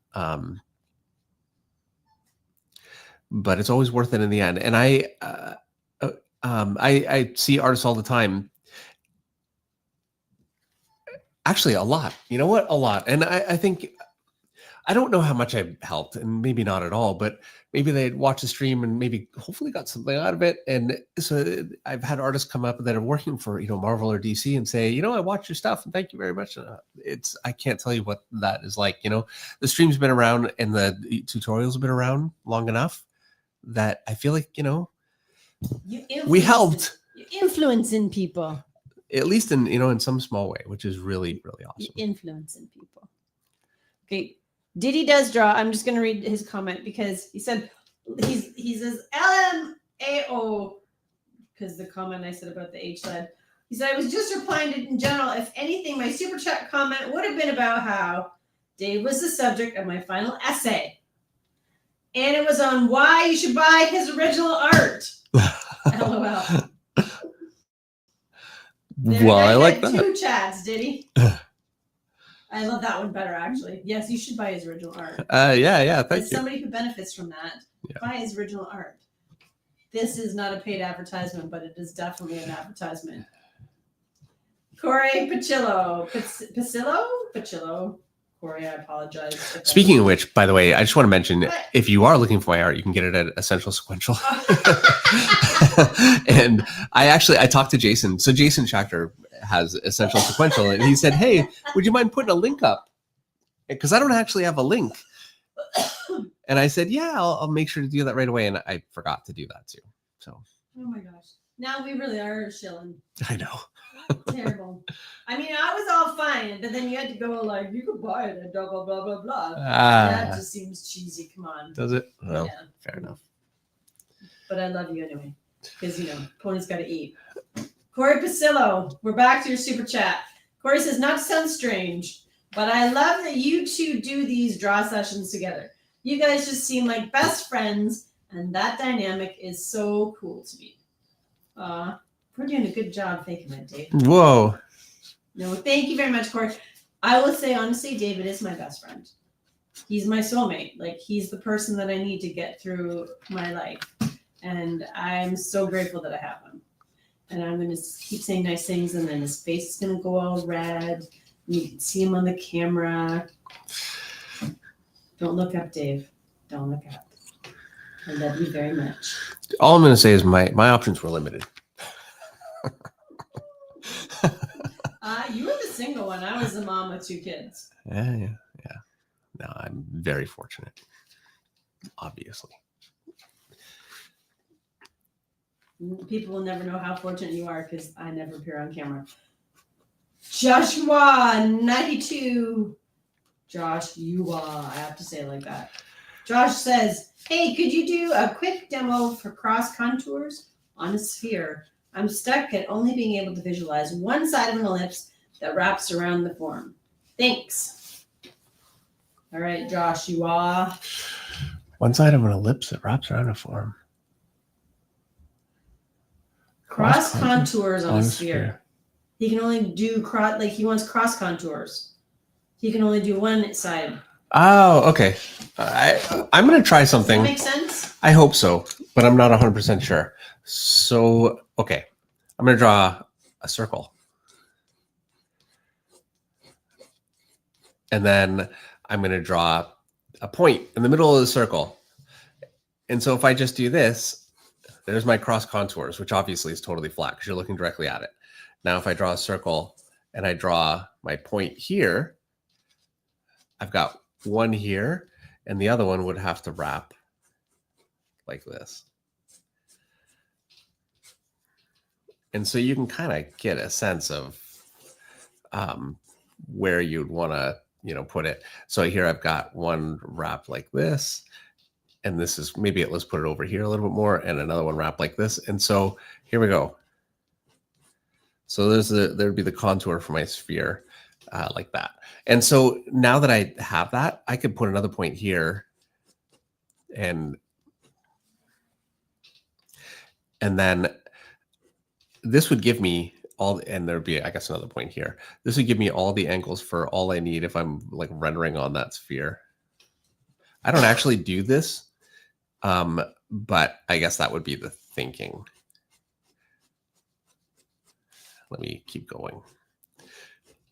But it's always worth it in the end. And I see artists all the time. Actually, a lot. You know what? A lot. And I think I don't know how much I helped, and maybe not at all, but maybe they'd watch the stream and maybe hopefully got something out of it. And so I've had artists come up that are working for Marvel or DC and say, I watched your stuff and thank you very much. I can't tell you what that is like. The stream's been around and the tutorials have been around long enough that I feel like we helped. You're influencing people. At least in some small way, which is really, really awesome. You're influencing people. Okay. Diddy does draw. I'm just going to read his comment because he said, he says LMAO, because the comment I said about the H said, he said, I was just replying to in general. If anything, my super chat comment would have been about how Dave was the subject of my final essay. And it was on why you should buy his original art. LOL. Well, I like that. 2 chats, did he? I love that one better, actually. Yes, you should buy his original art. Yeah. Thank you. Somebody who benefits from that, buy his original art. This is not a paid advertisement, but it is definitely an advertisement. Corey Pacillo. Corey, I apologize. Speaking of which, by the way, I just want to mention, if you are looking for my art, you can get it at Essential Sequential. And I talked to Jason. So Jason Schachter has Essential Sequential, and he said, hey, would you mind putting a link up? Because I don't actually have a link. And I said, yeah, I'll make sure to do that right away. And I forgot to do that too. So. Oh my gosh. Now we really are shilling. I know. Terrible. I mean, I was all fine, but then you had to go like, you could buy it and blah, blah, blah, blah, blah. That just seems cheesy. Come on. Does it? Well, yeah. Fair enough. But I love you anyway, because, Pony's got to eat. Corey Pacillo, we're back to your super chat. Corey says, not to sound strange, but I love that you two do these draw sessions together. You guys just seem like best friends, and that dynamic is so cool to me. We're doing a good job faking that, Dave. Whoa. No, thank you very much, Corey. I will say, honestly, David is my best friend. He's my soulmate. Like, he's the person that I need to get through my life. And I'm so grateful that I have him. And I'm going to keep saying nice things, and then his face is going to go all red. You can see him on the camera. Don't look up, Dave. Don't look up. I love you very much. All I'm going to say is my options were limited. You were the single one. I was the mom with 2 kids. Yeah. No, I'm very fortunate. Obviously. People will never know how fortunate you are because I never appear on camera. Joshua 92. Joshua, I have to say it like that. Josh says, hey, could you do a quick demo for cross contours on a sphere? I'm stuck at only being able to visualize one side of an ellipse that wraps around the form. Thanks. All right, Joshua. One side of an ellipse that wraps around a form. Cross contours on a sphere. He can only do he wants cross contours. He can only do one side. Oh, okay. I'm going to try something. Does that make sense? I hope so, but I'm not 100% sure. So, okay. I'm going to draw a circle. And then I'm going to draw a point in the middle of the circle. And so if I just do this, there's my cross contours, which obviously is totally flat because you're looking directly at it. Now, if I draw a circle and I draw my point here, I've got one here, and the other one would have to wrap like this. And so you can kind of get a sense of where you'd want to, put it. So here I've got one wrap like this, and this is let's put it over here a little bit more, and another one wrap like this. And so here we go. So there'd be the contour for my sphere like that. And so now that I have that, I could put another point here and then this would give me all, and there'd be, I guess, another point here. This would give me all the angles for all I need if I'm like rendering on that sphere. I don't actually do this, but I guess that would be the thinking. Let me keep going.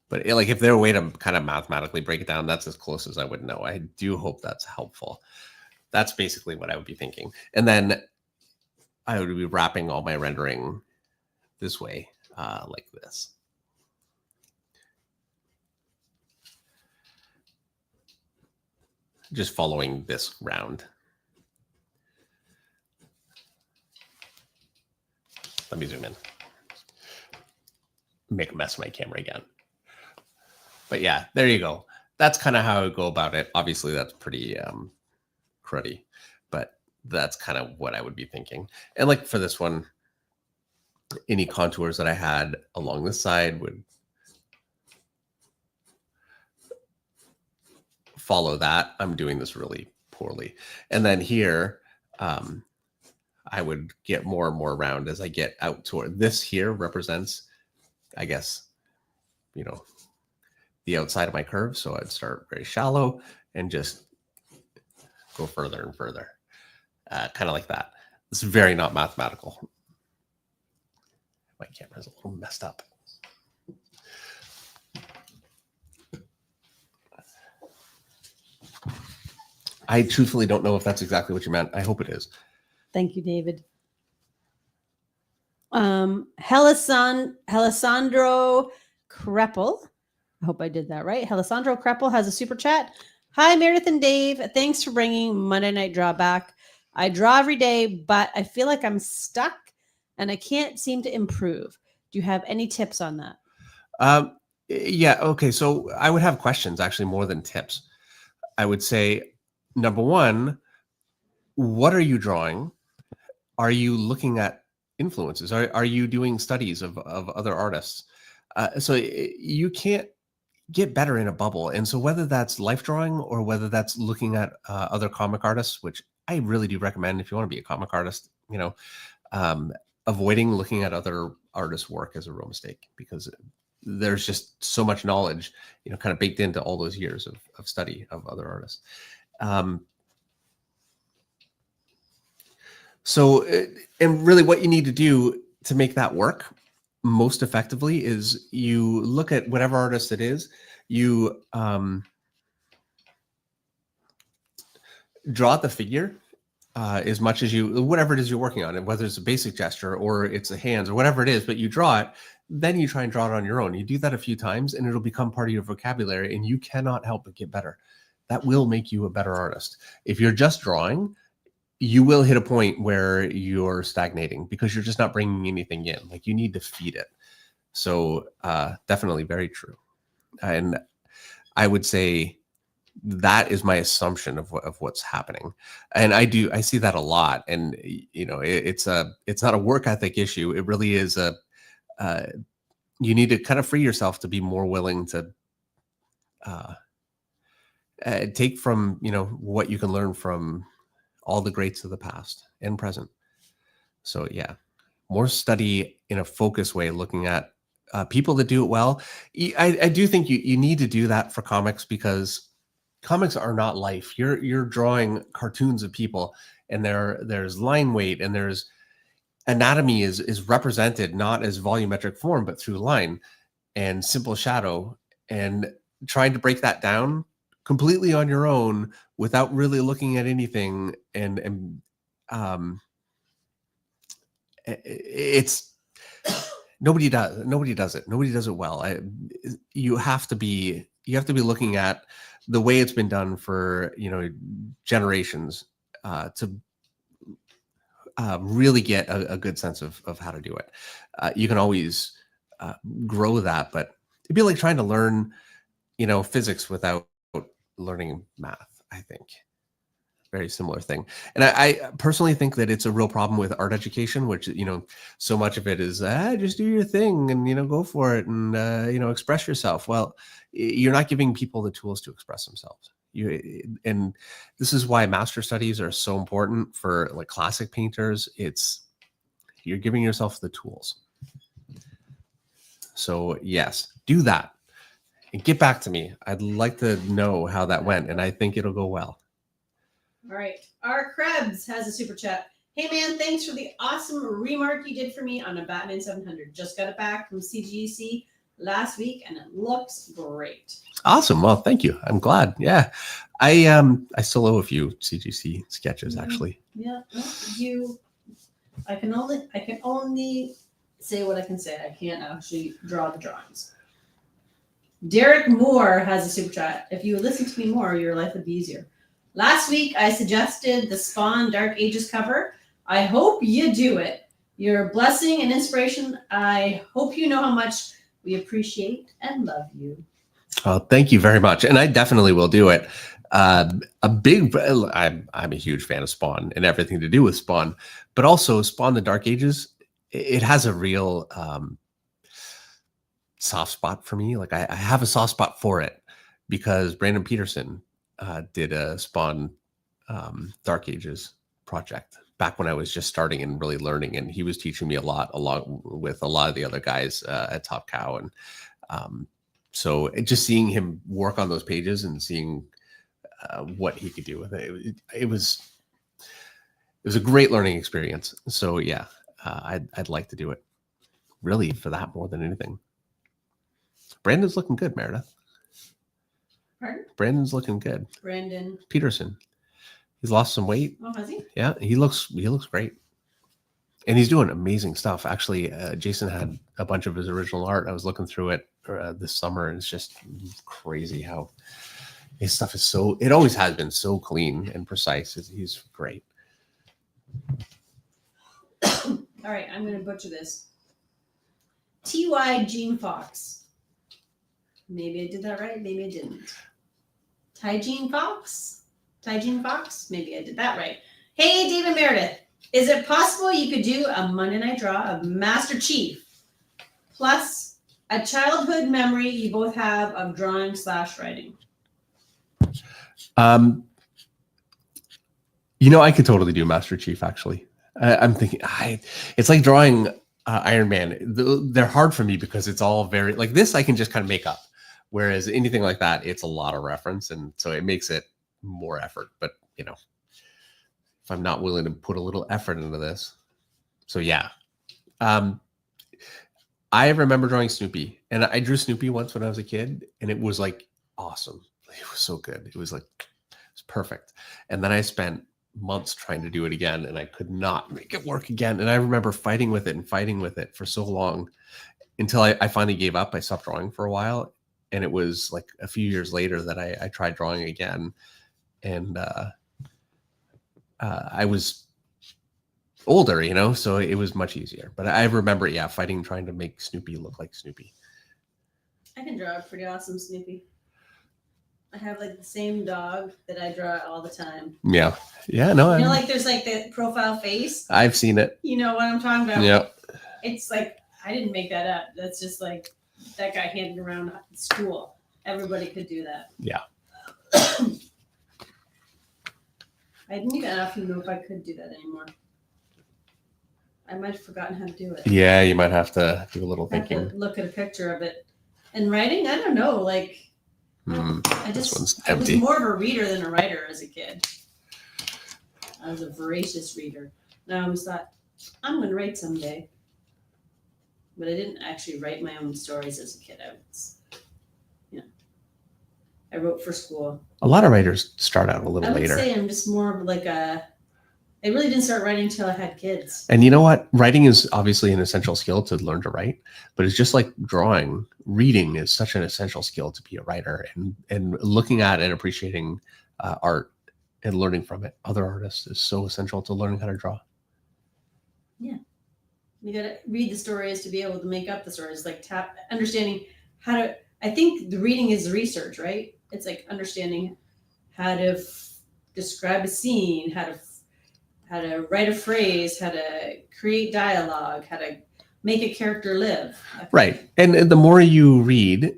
But like, if there a way to kind of mathematically break it down, that's as close as I would know. I do hope that's helpful. That's basically what I would be thinking. And then I would be wrapping all my rendering this way, like this. Just following this round. Let me zoom in. Make a mess of my camera again. But yeah, there you go. That's kind of how I go about it. Obviously, that's pretty cruddy, but that's kind of what I would be thinking. And like for this one, any contours that I had along the side would follow that. I'm doing this really poorly. And then here, I would get more and more round as I get out toward this here represents, I guess, you know, the outside of my curve. So I'd start very shallow and just go further and further, kind of like that. It's very not mathematical. My camera's a little messed up. I truthfully don't know if that's exactly what you meant. I hope it is. Thank you, David. Alessandro Kreppel. I hope I did that right. Alessandro Kreppel has a super chat. Hi, Meredith and Dave. Thanks for bringing Monday Night Draw back. I draw every day, but I feel like I'm stuck and I can't seem to improve. Do you have any tips on that? Yeah. Okay. So I would have questions, actually, more than tips. I would say, number one, what are you drawing? Are you looking at influences? Are you doing studies of other artists? So you can't get better in a bubble. And so whether that's life drawing or whether that's looking at other comic artists, which I really do recommend if you want to be a comic artist, you know, avoiding looking at other artists' work is a real mistake, because there's just so much knowledge, you know, kind of baked into all those years of study of other artists. So, and really what you need to do to make that work most effectively is you look at whatever artist it is, you draw the figure as much as you, whatever it is you're working on, and whether it's a basic gesture or it's a hands or whatever it is, but you draw it, then you try and draw it on your own. You do that a few times and it'll become part of your vocabulary, and you cannot help but get better. That will make you a better artist. If you're just drawing, you will hit a point where you're stagnating because you're just not bringing anything in. Like, you need to feed it. So definitely very true. And I would say that is my assumption of what's happening. And I see that a lot. And, you know, it's not a work ethic issue. It really is you need to kind of free yourself to be more willing to take from, you know, what you can learn from all the greats of the past and present. So yeah, more study in a focused way, looking at people that do it well. I do think you need to do that for comics, because comics are not life. You're drawing cartoons of people, and there's line weight and there's anatomy is represented not as volumetric form, but through line and simple shadow, and trying to break that down completely on your own without really looking at anything. And it's nobody does it. Nobody does it well. You have to be looking at the way it's been done for, you know, generations to really get a good sense of how to do it. You can always grow that, but it'd be like trying to learn, you know, physics without learning math, I think. very similar thing. And I personally think that it's a real problem with art education, which, so much of it is, just do your thing and, go for it and, express yourself. Well, you're not giving people the tools to express themselves. And this is why master studies are so important for like classic painters. You're giving yourself the tools. So yes, do that and get back to me. I'd like to know how that went, and I think it'll go well. All right. Our Krebs has a super chat. Hey man, thanks for the awesome remark you did for me on a Batman 700. Just got it back from CGC last week and it looks great. Awesome. Well, thank you. I'm glad. Yeah. I still owe a few CGC sketches actually. Yeah. I can only say what I can say. I can't actually draw the drawings. Derek Moore has a super chat. If you would listen to me more, your life would be easier. Last week, I suggested the Spawn Dark Ages cover. I hope you do it. You're a blessing and inspiration. I hope you know how much we appreciate and love you. Oh, thank you very much. And I definitely will do it. I'm a huge fan of Spawn and everything to do with Spawn, but also Spawn the Dark Ages. It has a real soft spot for me. Like I have a soft spot for it because Brandon Peterson did a Spawn Dark Ages project back when I was just starting and really learning, and he was teaching me a lot along with a lot of the other guys at Top Cow. And so just seeing him work on those pages and seeing what he could do with it, it was a great learning experience. So yeah, I'd like to do it really for that more than anything. Brandon's looking good, Meredith. Pardon? Brandon's looking good. Brandon Peterson. He's lost some weight. Oh, has he? Yeah, he looks great. And he's doing amazing stuff. Actually, Jason had a bunch of his original art. I was looking through it this summer, and it's just crazy how his stuff is it always has been so clean and precise. He's great. All right, I'm going to butcher this. T.Y. Gene Fox. Maybe I did that right. Maybe I didn't. Ty-Gene Fox? Maybe I did that right. Hey, David Meredith. Is it possible you could do a Monday night draw of Master Chief plus a childhood memory you both have of drawing / writing? I could totally do Master Chief, actually. I'm thinking, it's like drawing Iron Man. They're hard for me because it's all very, like this I can just kind of make up. Whereas anything like that, it's a lot of reference. And so it makes it more effort. But, if I'm not willing to put a little effort into this. So yeah. I remember drawing Snoopy. And I drew Snoopy once when I was a kid. And it was like awesome. It was so good. It was perfect. And then I spent months trying to do it again. And I could not make it work again. And I remember fighting with it for so long until I finally gave up. I stopped drawing for a while. And it was like a few years later that I tried drawing again. And I was older, so it was much easier. But I remember, fighting, trying to make Snoopy look like Snoopy. I can draw a pretty awesome Snoopy. I have the same dog that I draw all the time. Yeah. Yeah, no. There's the profile face. I've seen it. You know what I'm talking about? Yeah. It's I didn't make that up. That's just that guy handed around at school. Everybody could do that. Yeah. I didn't even actually know if I could do that anymore. I might have forgotten how to do it. Yeah, you might have to do a little thinking. I have to look at a picture of it. And writing, I don't know. I was more of a reader than a writer as a kid. I was a voracious reader. And I always thought, I'm going to write someday. But I didn't actually write my own stories as a kid. I wrote for school. A lot of writers start out a little later. I would say I'm just more of I really didn't start writing until I had kids. And you know what? Writing is obviously an essential skill to learn to write, but it's just like drawing. Reading is such an essential skill to be a writer, and looking at and appreciating art and learning from it, other artists, is so essential to learning how to draw. Yeah. You got to read the stories to be able to make up the stories, understanding how to, I think the reading is the research, right? It's understanding how to describe a scene, how to write a phrase, how to create dialogue, how to make a character live. Right. And the more you read,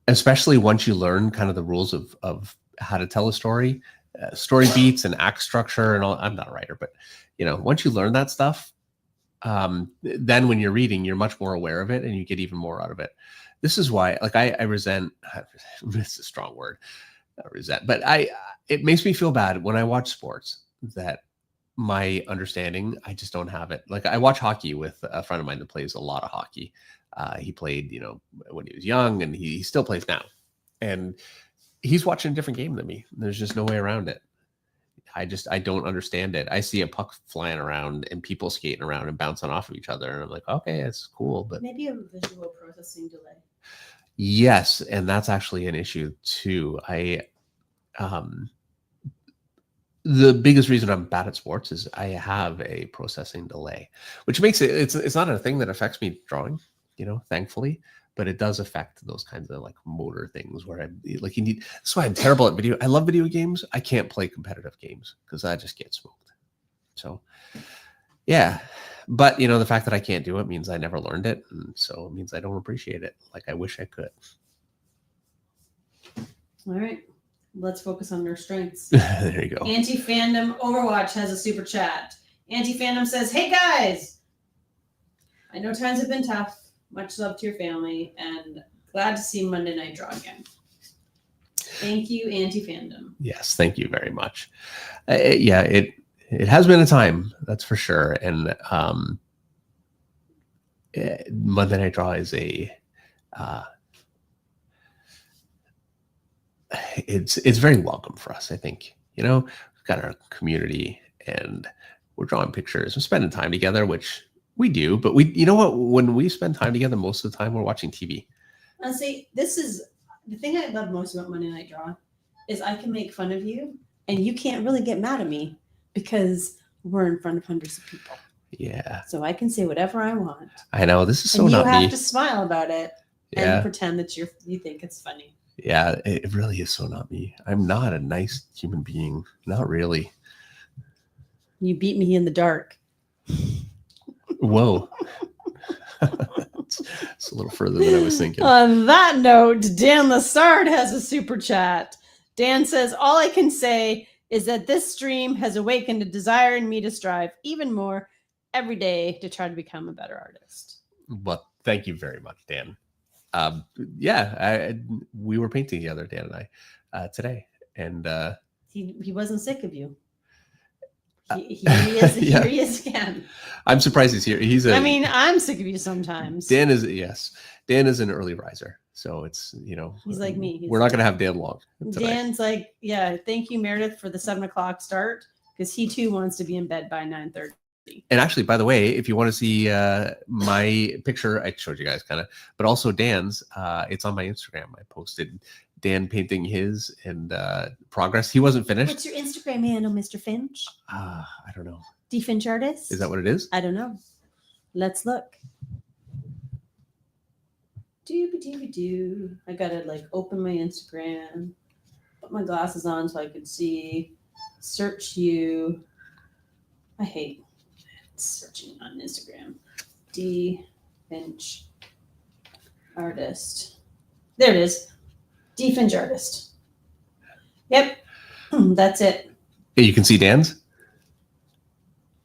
especially once you learn kind of the rules of how to tell a story, story beats and act structure and all. I'm not a writer, but once you learn that stuff, then when you're reading, you're much more aware of it and you get even more out of it. This is why, like, I resent, it's a strong word, resent, but it makes me feel bad when I watch sports that my understanding, I just don't have it. Like, I watch hockey with a friend of mine that plays a lot of hockey. He played, when he was young, and he still plays now. And he's watching a different game than me. There's just no way around it. I don't understand it. I see a puck flying around and people skating around and bouncing off of each other. And I'm like, okay, it's cool. But maybe a visual processing delay. Yes. And that's actually an issue too. The biggest reason I'm bad at sports is I have a processing delay, which makes it's not a thing that affects me drawing, thankfully, but it does affect those kinds of like motor things where that's why I'm terrible at video. I love video games. I can't play competitive games because I just get smoked. So yeah, but the fact that I can't do it means I never learned it. And so it means I don't appreciate it like I wish I could. All right. Let's focus on their strengths. There you go. Anti-Fandom Overwatch has a super chat. Anti-Fandom says, hey guys, I know times have been tough. Much love to your family and glad to see Monday Night Draw again. Thank you, Anti-Fandom. Yes, thank you very much. Yeah, it has been a time, that's for sure. And Monday Night Draw is it's very welcome for us, I think. We've got our community and we're drawing pictures. We're spending time together, which we do, but when we spend time together, most of the time we're watching TV. Honestly, this is the thing I love most about Monday Night Draw is I can make fun of you and you can't really get mad at me because we're in front of hundreds of people. Yeah. So I can say whatever I want. I know, this is so and not me. You have to smile about it and pretend that you think it's funny. Yeah, it really is so not me. I'm not a nice human being. Not really. You beat me in the dark. Whoa. It's a little further than I was thinking. On that note, Dan Lassard has a super chat. Dan says, all I can say is that this stream has awakened a desire in me to strive even more every day to try to become a better artist. Well, thank you very much, Dan. We were painting together, Dan and I, today. And he wasn't sick of you. Here he is again. I'm surprised he's here. I'm sick of you sometimes. Dan is an early riser. So it's, he's like me. We're not going to have Dan long tonight. Dan's like, yeah, thank you, Meredith, for the 7:00 start because he too wants to be in bed by 9:30. And actually, by the way, if you want to see my picture, I showed you guys kind of, but also Dan's, it's on my Instagram. I posted Dan painting his and progress. He wasn't finished. What's your Instagram handle, Mr. Finch? I don't know. D Finch Artist? Is that what it is? I don't know. Let's look. Doo-ba-doo-ba-doo. I gotta open my Instagram, put my glasses on so I could see, search you. I hate searching on Instagram. D Finch Artist. There it is. D Finch Artist. Yep. That's it. You can see Dan's?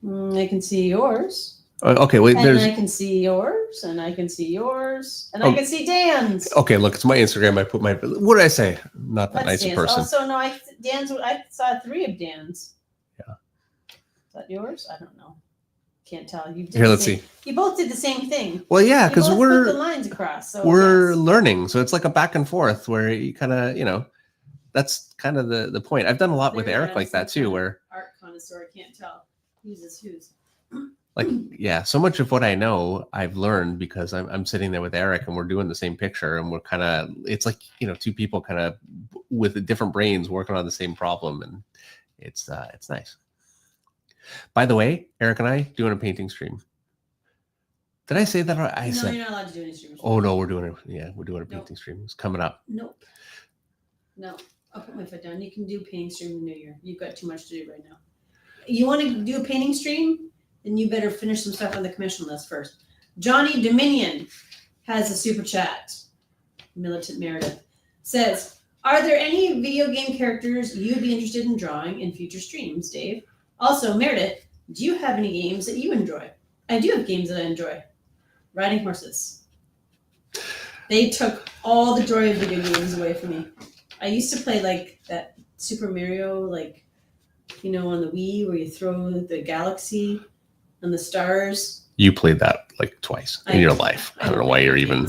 I can see yours. Okay, wait. And I can see yours, and I can see yours, and I can see Dan's. Okay, look, it's my Instagram. I put my. What did I say? Not that nice a person. Also, no, Dan's. I saw 3 of Dan's. Yeah. Is that yours? I don't know. Can't tell. Here, let's see. You both did the same thing. Well, yeah, because we're put the lines across. So we're learning, so it's like a back and forth where you kind of, that's kind of the point. I've done a lot with Eric like that too, where art connoisseur can't tell whose. Like, yeah, so much of what I know, I've learned because I'm sitting there with Eric and we're doing the same picture and we're kind of, it's like, 2 people kind of with different brains working on the same problem. And it's nice. By the way, Eric and I doing a painting stream. Did I say that? No, you're not allowed to do any streams. Oh no, we're doing it. Yeah, we're doing a painting stream. It's coming up. Nope. No. I'll put my foot down. You can do a painting stream in the new year. You've got too much to do right now. You want to do a painting stream? Then you better finish some stuff on the commission list first. Johnny Dominion has a super chat. Militant Meredith says, are there any video game characters you'd be interested in drawing in future streams, Dave? Also, Meredith, do you have any games that you enjoy? I do have games that I enjoy. Riding horses. They took all the joy of video games away from me. I used to play like that Super Mario, like, you know, on the Wii where you throw the galaxy and the stars. You played that like twice in your life. I don't know why you're even.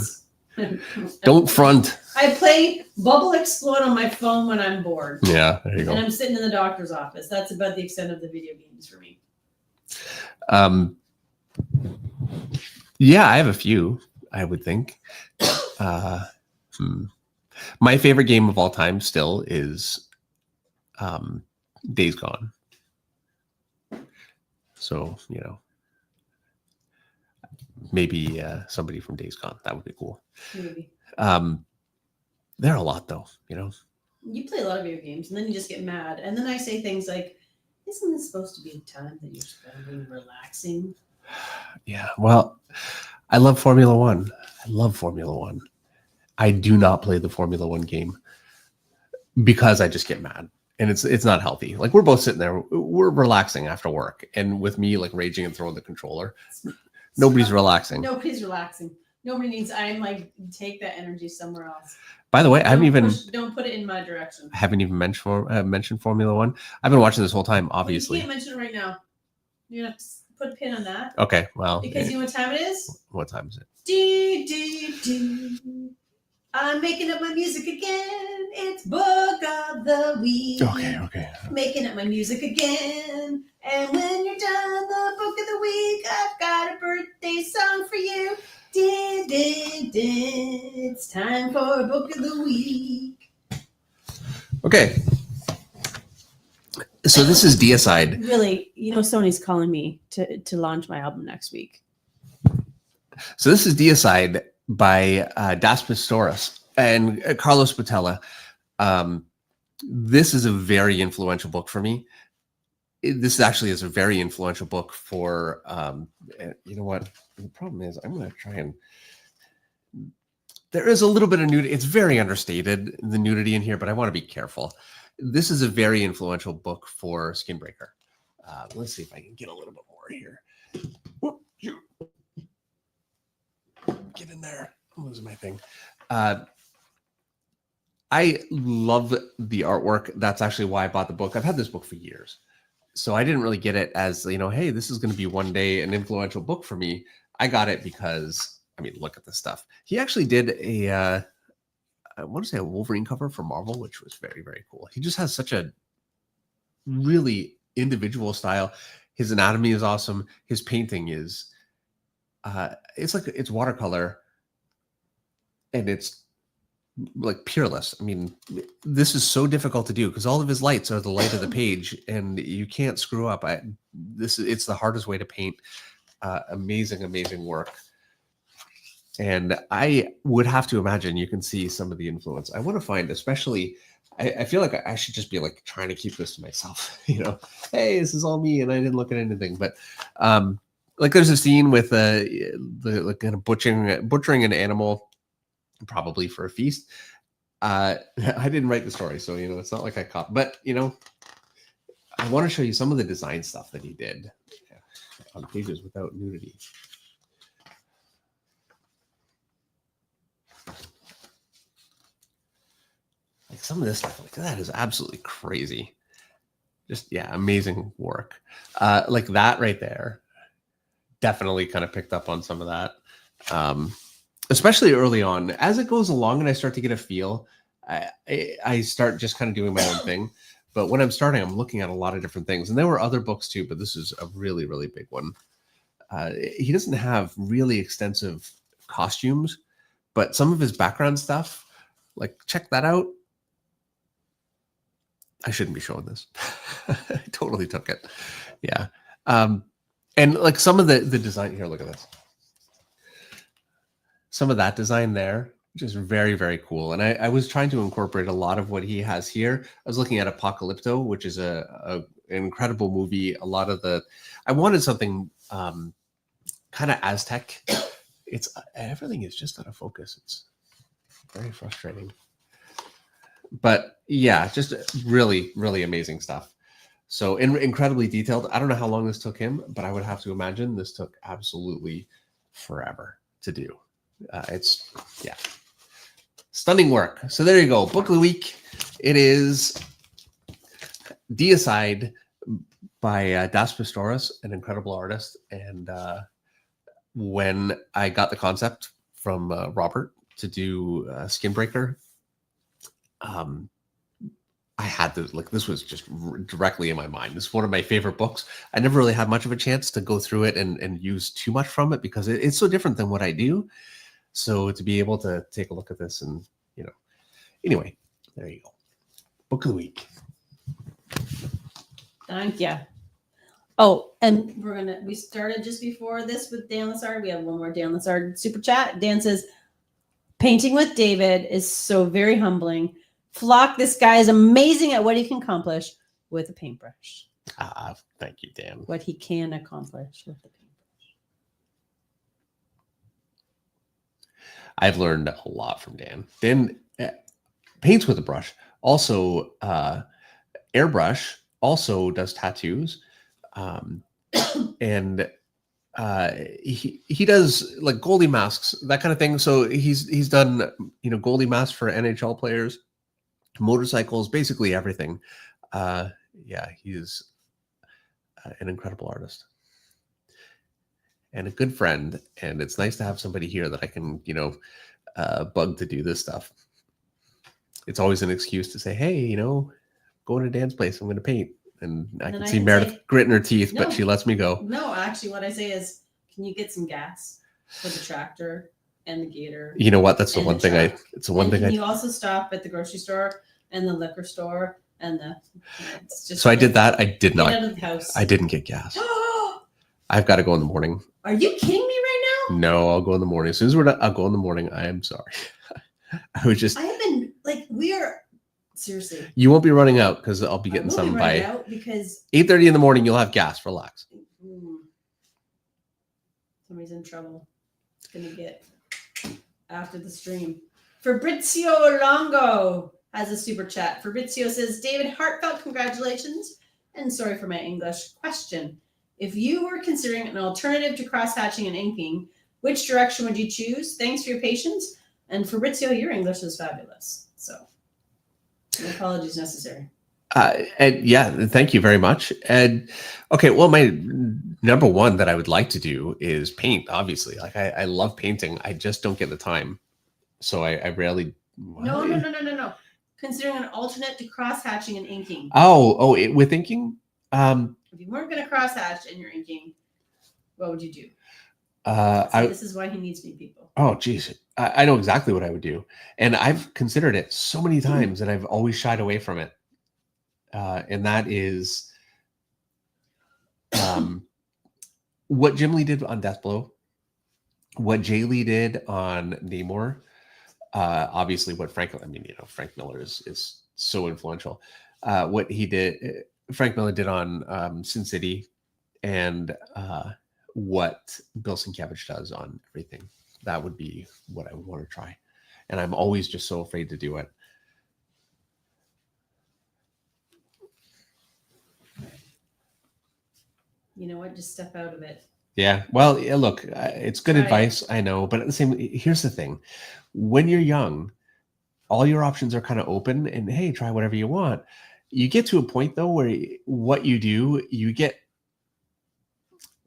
Don't front. I play Bubble Explode on my phone when I'm bored. Yeah, there you go. And I'm sitting in the doctor's office. That's about the extent of the video games for me. Yeah, I have a few, I would think. My favorite game of all time still is Days Gone. So, you know, maybe somebody from Days Gone. That would be cool. Maybe. There are a lot, though, you know. You play a lot of video games, and then you just get mad. And then I say things like, isn't this supposed to be a time that you're spending relaxing? Yeah, well, I love Formula One. I do not play the Formula One game because I just get mad. And it's not healthy. Like, we're both sitting there, we're relaxing after work. And with me, like, raging and throwing the controller, nobody's relaxing. Nobody's relaxing. Nobody needs, I'm like, take that energy somewhere else. By the way, I don't put it in my direction. I haven't even mentioned Formula One. I've been watching this whole time, obviously. Well, you can't mention it right now. You're going to have to put a pin on that. Okay, well. Because you know what time it is? What time is it? I'm making up my music again. It's Book of the Week. Okay. Making up my music again. And when you're done, the Book of the Week, I've got a birthday song for you. It's time for Book of the Week. Okay. So this is Deicide. Really, you know, Sony's calling me to launch my album next week. So this is Deicide by Das Pistoris and Carlos Botella. This is a very influential book for me. This actually is a very influential book for, you know what? The problem is I'm going to try and... There is a little bit of nudity. It's very understated, the nudity in here, but I want to be careful. This is a very influential book for Skinbreaker. Let's see if I can get a little bit more here. Whoop, shoot. Get in there. I'm losing my thing. I love the artwork. That's actually why I bought the book. I've had this book for years. So I didn't really get it as, you know, hey, this is going to be one day an influential book for me. I got it because, I mean, look at this stuff. He actually did I want to say a Wolverine cover for Marvel, which was very, very cool. He just has such a really individual style. His anatomy is awesome. His painting is, it's watercolor and it's like peerless. I mean, this is so difficult to do because all of his lights are the light of the page and you can't screw up. It's the hardest way to paint. Amazing work. And I would have to imagine you can see some of the influence. I want to find, especially, I feel like I should just be like trying to keep this to myself, you know, hey, this is all me and I didn't look at anything. But like there's a scene with the like kind of butchering an animal, probably for a feast. I didn't write the story, so, you know, it's not like I caught, but, you know, I want to show you some of the design stuff that he did on pages without nudity. Like some of this stuff, like that is absolutely crazy. Just, yeah, amazing work. Like that right there, definitely kind of picked up on some of that. Especially early on. As it goes along and I start to get a feel, I start just kind of doing my own thing. But when I'm starting, I'm looking at a lot of different things. And there were other books too, but this is a really, really big one. He doesn't have really extensive costumes, but some of his background stuff, like check that out. I shouldn't be showing this. I totally took it. Yeah. And like some of the design here, look at this. Some of that design there, which is very, very cool. And I was trying to incorporate a lot of what he has here. I was looking at Apocalypto, which is an incredible movie. A lot of I wanted something kind of Aztec. It's everything is just out of focus. It's very frustrating. But yeah, just really, really amazing stuff. So incredibly detailed. I don't know how long this took him, but I would have to imagine this took absolutely forever to do. It's, yeah, stunning work. So there you go. Book of the week. It is Deicide by Das Pistoris, an incredible artist. And when I got the concept from Robert to do Skinbreaker, I had to, like, this was just directly in my mind. This is one of my favorite books. I never really had much of a chance to go through it and use too much from it because it's so different than what I do. So to be able to take a look at this and, you know, anyway, there you go. Book of the week. Thank you. Oh, and we started just before this with Dan Lassard. We have one more Dan Lassard super chat. Dan says, painting with David is so very humbling. Flock, this guy is amazing at what he can accomplish with a paintbrush. Thank you, Dan. What he can accomplish with the paintbrush. I've learned a lot from Dan. Dan paints with a brush. Also, airbrush. Also does tattoos. And he does like Goldie masks, that kind of thing. So he's done, you know, Goldie masks for NHL players, motorcycles, basically everything. Yeah, he's an incredible artist and a good friend. And it's nice to have somebody here that I can, you know, bug to do this stuff. It's always an excuse to say, hey, you know, go to Dan's place. I'm going to paint. And I can see Meredith gritting her teeth, but she lets me go. No, actually, what I say is, can you get some gas for the tractor and the gator? You know what? That's the one thing it's the one thing you also stop at the grocery store and the liquor store and it's just. So I did that. I did not. Get out of the house. I didn't get gas. I've got to go in the morning. Are you kidding me right now? No, I'll go in the morning. As soon as we're done, I'll go in the morning. I am sorry. I have been like, we are. Seriously. You won't be running out because I'll be getting some by because 8:30 in the morning. You'll have gas. Relax. Somebody's in trouble. It's going to get after the stream. Fabrizio Longo has a super chat. Fabrizio says, David, heartfelt congratulations. And sorry for my English question. If you were considering an alternative to cross-hatching and inking, which direction would you choose? Thanks for your patience. And Fabrizio, your English is fabulous. So. No apologies necessary. And yeah, thank you very much. And okay, well, my number one that I would like to do is paint. Obviously, like I love painting. I just don't get the time, so I rarely. No. Considering an alternate to cross hatching and inking. With inking. If you weren't going to cross hatch and you're inking, what would you do? This is why he needs me, people. Oh, geez. I know exactly what I would do. And I've considered it so many times and I've always shied away from it. And that is what Jim Lee did on Deathblow, what Jay Lee did on Namor, obviously what Frank Miller is so influential. What he did, Frank Miller did on Sin City, and what Bill Sienkiewicz does on everything. That would be what I would want to try. And I'm always just so afraid to do it. You know what? Just step out of it. Yeah. Well, yeah, look, it's good advice. I know. But at the same, here's the thing. When you're young, all your options are kind of open and hey, try whatever you want. You get to a point though, where what you do, you get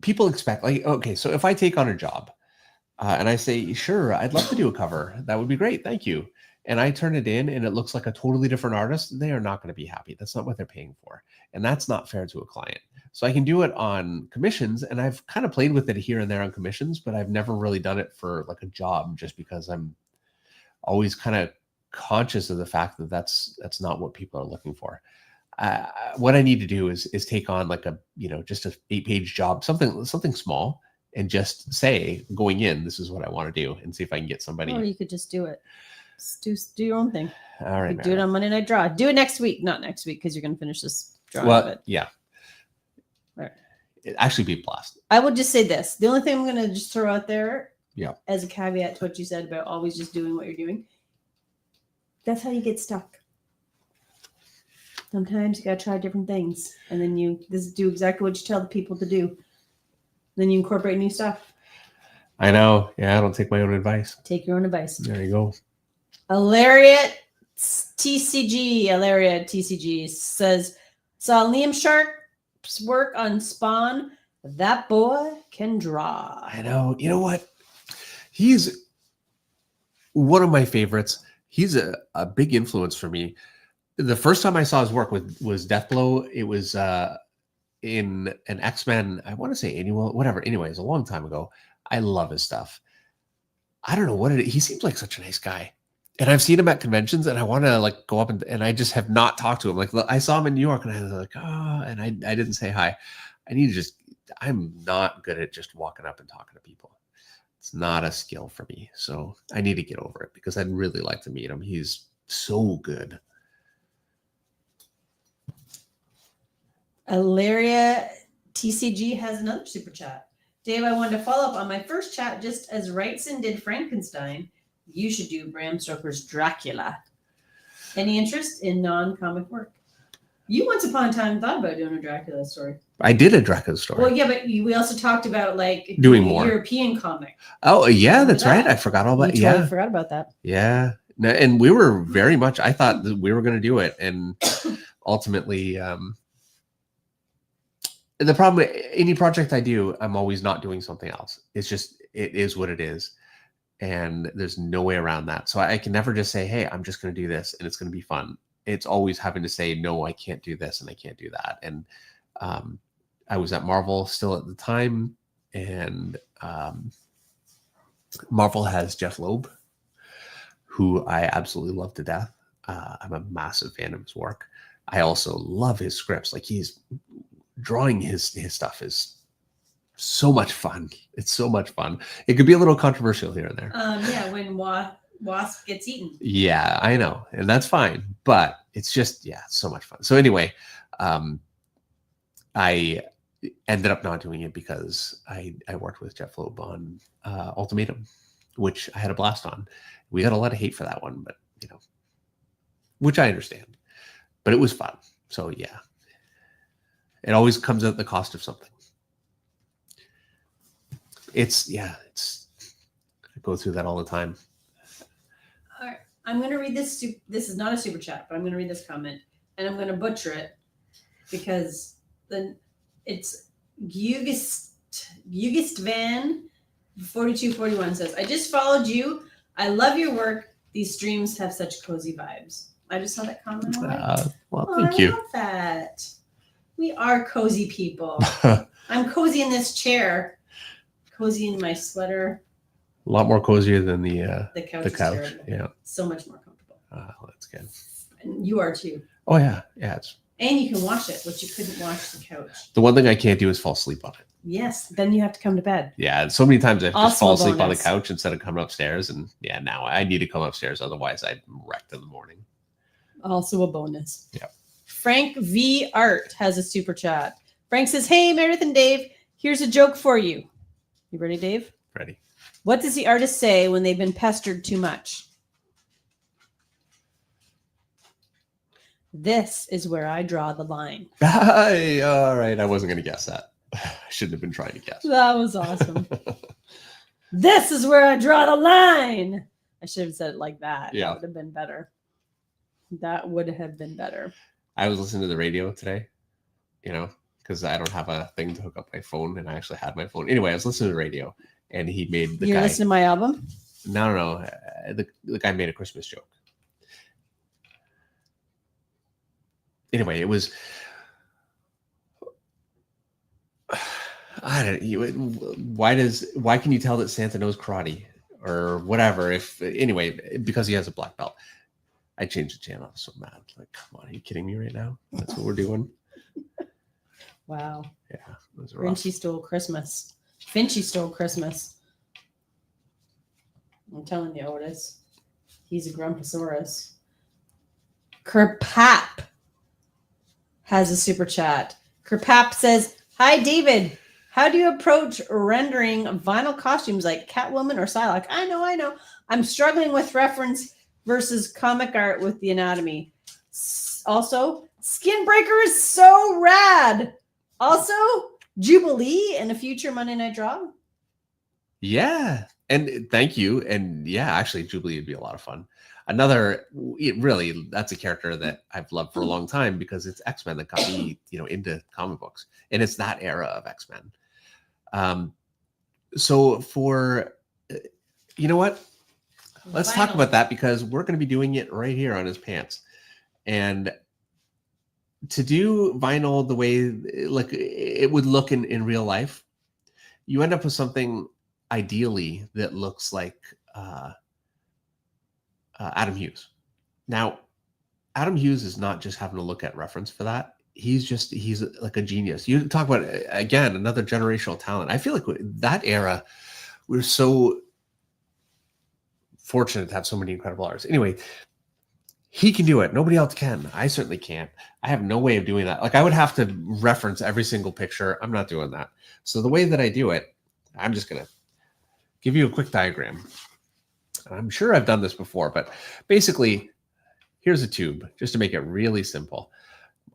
people expect like, okay, so if I take on a job, and I say, sure, I'd love to do a cover. That would be great. Thank you. And I turn it in and it looks like a totally different artist. They are not going to be happy. That's not what they're paying for. And that's not fair to a client. So I can do it on commissions. And I've kind of played with it here and there on commissions, but I've never really done it for like a job just because I'm always kind of conscious of the fact that that's not what people are looking for. What I need to do is take on like a, just a 8-page job, something small. and just say going in, this is what I want to do, and see if I can get somebody. Or you could just do it. Just do your own thing. All right, You do it on Monday Night Draw. Do it next week. Not next week because you're going to finish this drawing. Well, yeah. Right. It actually be blast. I will just say this. The only thing I'm going to just throw out there as a caveat to what you said about always just doing what you're doing. That's how you get stuck. Sometimes you got to try different things. And then you just do exactly what you tell the people to do. Then you incorporate new stuff. I know. Yeah, I don't take my own advice. Take your own advice. There you go. Lariat TCG says, saw Liam Sharp's work on Spawn. That boy can draw. I know. You know what? He's one of my favorites. He's a big influence for me. The first time I saw his work was Deathblow. It was in an X-Men, I want to say annual, whatever. Anyways, a long time ago. I love his stuff. I don't know what it is. He seems like such a nice guy. And I've seen him at conventions, and I want to like go up and I just have not talked to him. Like I saw him in New York, and I was like, oh, and I didn't say hi. I need to just. I'm not good at just walking up and talking to people. It's not a skill for me, so I need to get over it because I'd really like to meet him. He's so good. Alaria TCG has another super chat. Dave, I wanted to follow up on my first chat. Just as Wrightson did Frankenstein, you should do Bram Stoker's Dracula. Any interest in non-comic work? You once upon a time thought about doing a Dracula story. I did a Dracula story. Well, yeah, but we also talked about like doing more European comic. Oh, yeah, that's right. I forgot all about. Totally forgot about that. Yeah, no, and we were very much. I thought that we were going to do it, and ultimately, the problem. Any project I do, I'm always not doing something else. It's just it is what it is. And there's no way around that. So I can never just say, hey, I'm just going to do this and it's going to be fun. It's always having to say, no, I can't do this and I can't do that. And I was at Marvel still at the time. And Marvel has Jeff Loeb, who I absolutely love to death. I'm a massive fan of his work. I also love his scripts. Like he's drawing his stuff is so much fun. It's so much fun. It could be a little controversial here and there. Yeah, when Wasp gets eaten. Yeah, I know. And that's fine. But it's just, yeah, it's so much fun. So anyway, I ended up not doing it because I worked with Jeff Loeb on Ultimatum, which I had a blast on. We got a lot of hate for that one, but, you know, which I understand. But it was fun. So, yeah. It always comes at the cost of something. I go through that all the time. All right. I'm going to read this. This is not a super chat, but I'm going to read this comment and I'm going to butcher it because then it's Gugist Van 4241 says, I just followed you. I love your work. These streams have such cozy vibes. I just saw that comment. Well, thank you. I love that. We are cozy people. I'm cozy in this chair. Cozy in my sweater. A lot more cozier than the couch. The couch. Yeah. So much more comfortable. That's good. And you are too. Oh yeah. Yeah. And you can wash it, which you couldn't wash the couch. The one thing I can't do is fall asleep on it. Yes. Then you have to come to bed. Yeah. So many times I just fall asleep on the couch instead of coming upstairs. And yeah, now I need to come upstairs. Otherwise I'm wrecked in the morning. Also a bonus. Yeah. Frank V. Art has a super chat. Frank says, hey, Meredith and Dave, here's a joke for you. You ready, Dave? Ready. What does the artist say when they've been pestered too much? This is where I draw the line. All right. I wasn't going to guess that. I shouldn't have been trying to guess. That was awesome. This is where I draw the line. I should have said it like that. Yeah. That would have been better. That would have been better. I was listening to the radio today, you know, because I don't have a thing to hook up my phone, and I actually had my phone. Anyway, I was listening to the radio, and he made the You're guy. Listening to my album? No. The guy made a Christmas joke. Anyway, it was. I don't. Why can you tell that Santa knows karate or whatever? Because he has a black belt. I changed the channel. I was so mad. Like, come on, are you kidding me right now? That's what we're doing. Wow. Yeah, it was rough. Grinchy stole Christmas. Finchy stole Christmas. I'm telling you, Otis. He's a Grumposaurus. Kerpap has a super chat. Kerpap says, "Hi, David. How do you approach rendering vinyl costumes like Catwoman or Psylocke?" I know. I'm struggling with reference versus comic art with the anatomy. Also, Skinbreaker is so rad. Also, Jubilee in a future Monday Night Draw. Yeah. And thank you. And yeah, actually, Jubilee would be a lot of fun. Another, that's a character that I've loved for a long time because it's X-Men that got me, into comic books. And it's that era of X-Men. So for, you know what? Let's talk about that because we're going to be doing it right here on his pants. And to do vinyl the way like it would look in real life, you end up with something ideally that looks like Adam Hughes. Now, Adam Hughes is not just having to look at reference for that. He's like a genius. You talk about, again, another generational talent. I feel like that era, we're so fortunate to have so many incredible artists. Anyway, he can do it. Nobody else can. I certainly can't. I have no way of doing that. Like I would have to reference every single picture. I'm not doing that. So the way that I do it, I'm just going to give you a quick diagram. I'm sure I've done this before, but basically here's a tube just to make it really simple.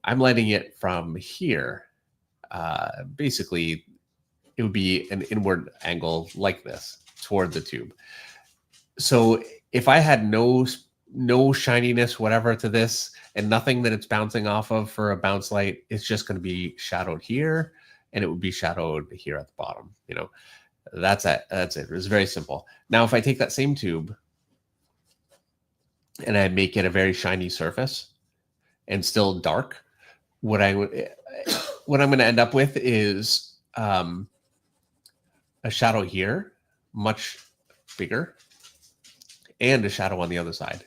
I'm lighting it from here. Basically it would be an inward angle like this toward the tube. So if I had no shininess, whatever to this, and nothing that it's bouncing off of for a bounce light, it's just going to be shadowed here and it would be shadowed here at the bottom. That's it. It's very simple. Now, if I take that same tube and I make it a very shiny surface and still dark, what I'm going to end up with is a shadow here, much bigger, and a shadow on the other side.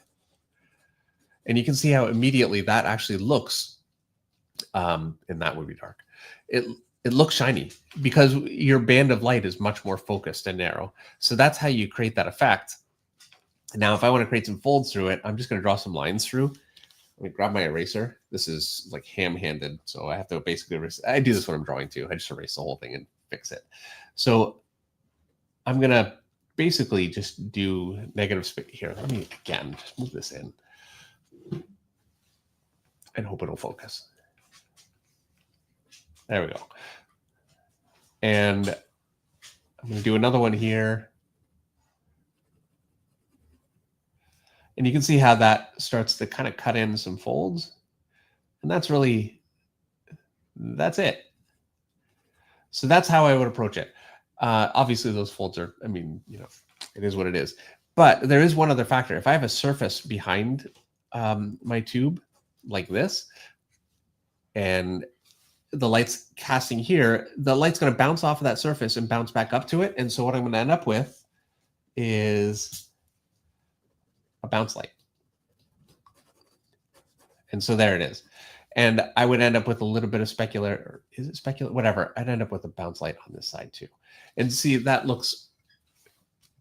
And you can see how immediately that actually looks, and that would be dark. It looks shiny because your band of light is much more focused and narrow. So that's how you create that effect. Now, if I want to create some folds through it, I'm just going to draw some lines through. Let me grab my eraser. This is like ham-handed, so I have to basically erase. I do this when I'm drawing too. I just erase the whole thing and fix it. So I'm going to basically just do negative space here. Let me, again, just move this in and hope it'll focus. There we go. And I'm going to do another one here. And you can see how that starts to kind of cut in some folds. And that's it. So that's how I would approach it. Obviously, those folds are, it is what it is. But there is one other factor. If I have a surface behind my tube like this, and the light's casting here, the light's going to bounce off of that surface and bounce back up to it. And so what I'm going to end up with is a bounce light. And so there it is. And I would end up with a little bit of specular, or is it specular? Whatever. I'd end up with a bounce light on this side too. And see, that looks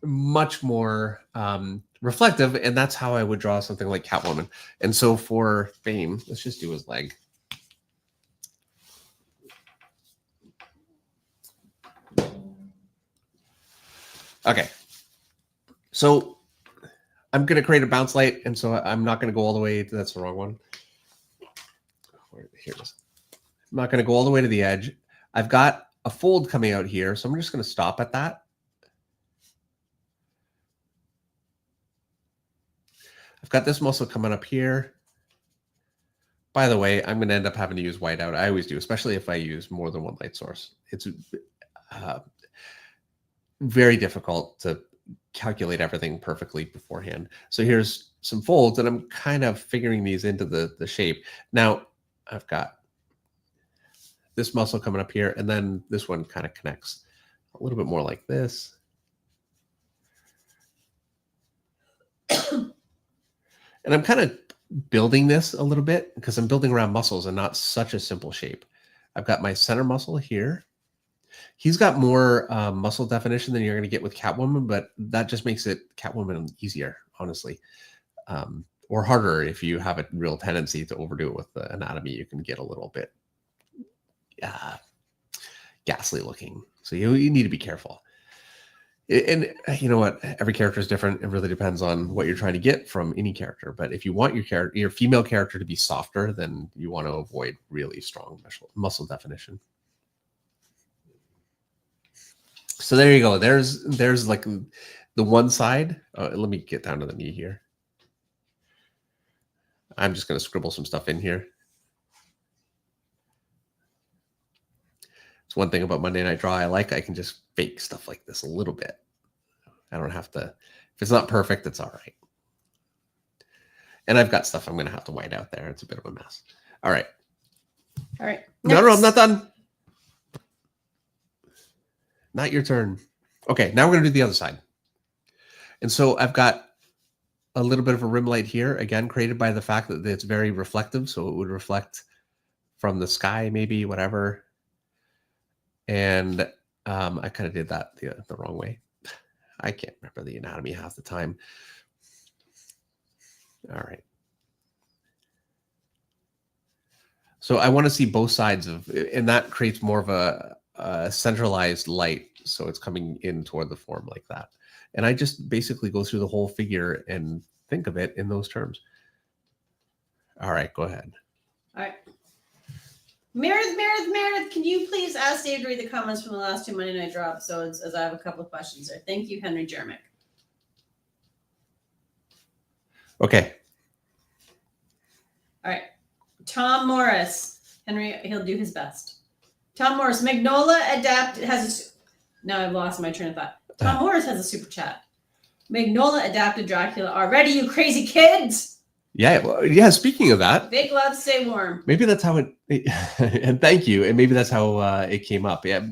much more reflective. And that's how I would draw something like Catwoman. And so for Bane, let's just do his leg. Okay, so I'm going to create a bounce light, and so I'm not going to go all the way. That's the wrong one. Here it is. I'm not going to go all the way to the edge. I've got a fold coming out here, so I'm just going to stop at that. I've got this muscle coming up here. By the way, I'm going to end up having to use whiteout. I always do, especially if I use more than one light source. It's very difficult to calculate everything perfectly beforehand. So here's some folds, and I'm kind of figuring these into the shape. Now, I've got this muscle coming up here, and then this one kind of connects a little bit more like this. And I'm kind of building this a little bit because I'm building around muscles and not such a simple shape. I've got my center muscle here. He's got more muscle definition than you're going to get with Catwoman, but that just makes it Catwoman easier, honestly, or harder if you have a real tendency to overdo it with the anatomy. You can get a little bit ghastly looking, so you need to be careful. And you know what? Every character is different. It really depends on what you're trying to get from any character. But if you want your female character to be softer, then you want to avoid really strong muscle definition. So there you go. There's like the one side. Let me get down to the knee here. I'm just going to scribble some stuff in here. It's one thing about Monday Night Draw I can just fake stuff like this a little bit. I don't have to. If it's not perfect, it's all right. And I've got stuff I'm going to have to white out there. It's a bit of a mess. All right. All right. No, I'm not done. Not your turn. Okay, now we're going to do the other side. And so I've got a little bit of a rim light here, again, created by the fact that it's very reflective. So it would reflect from the sky, maybe, whatever. And I kind of did that the wrong way. I can't remember the anatomy half the time. All right. So I want to see both sides of, and that creates more of a centralized light. So it's coming in toward the form like that. And I just basically go through the whole figure and think of it in those terms. All right, go ahead. All right. Meredith, can you please ask Dave to read the comments from the last two Monday Night Draw episodes, as I have a couple of questions there. Thank you, Henry Jermick. Okay. All right. Tom Morris. Henry, he'll do his best. Tom Morris. Mignola has a... Now I've lost my train of thought. Tom Morris has a super chat. Mignola adapted Dracula already, you crazy kids! Yeah, well, yeah. Speaking of that, big love, stay warm. Maybe that's how it. And thank you. And maybe that's how it came up. Yeah,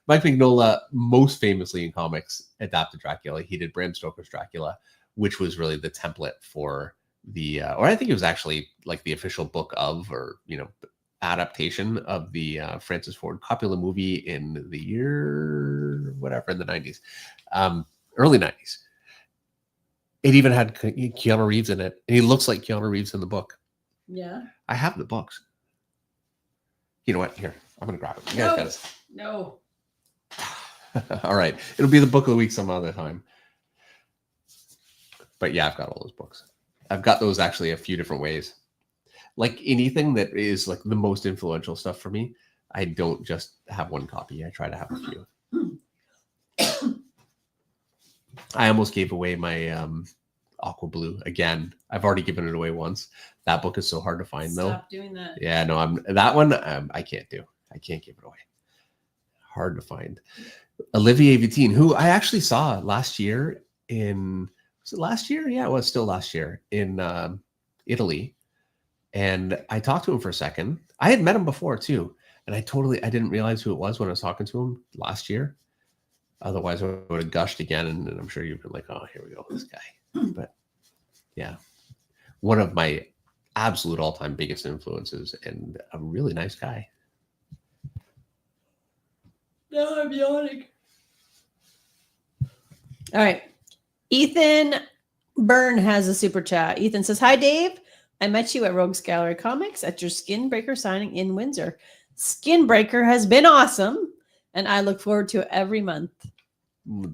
Mike Mignola, most famously in comics, adapted Dracula. He did Bram Stoker's Dracula, which was really the template for the, or I think it was actually like the official book of, or adaptation of the Francis Ford Coppola movie in the year whatever in the 90s, early 90s. It even had Keanu Reeves in it. And he looks like Keanu Reeves in the book. Yeah. I have the books. You know what? Here, I'm going to grab it. You guys got it. No. All right. It'll be the book of the week some other time. But yeah, I've got all those books. I've got those actually a few different ways. Like anything that is like the most influential stuff for me, I don't just have one copy. I try to have a few. I almost gave away my Aqua Blue again. I've already given it away once. That book is so hard to find, though. Stop doing that. Yeah, no, that one. I can't do. I can't give it away. Hard to find. Olivier Vitin, who I actually saw last year in. Was it last year? Yeah, it was still last year in Italy, and I talked to him for a second. I had met him before too, and I didn't realize who it was when I was talking to him last year. Otherwise, I would have gushed again, and I'm sure you've been like, "Oh, here we go, this guy." But yeah, one of my absolute all-time biggest influences, and a really nice guy. Now I'm yawning. All right, Ethan Byrne has a super chat. Ethan says, "Hi, Dave. I met you at Rogues Gallery Comics at your Skinbreaker signing in Windsor. Skinbreaker has been awesome, and I look forward to it every month."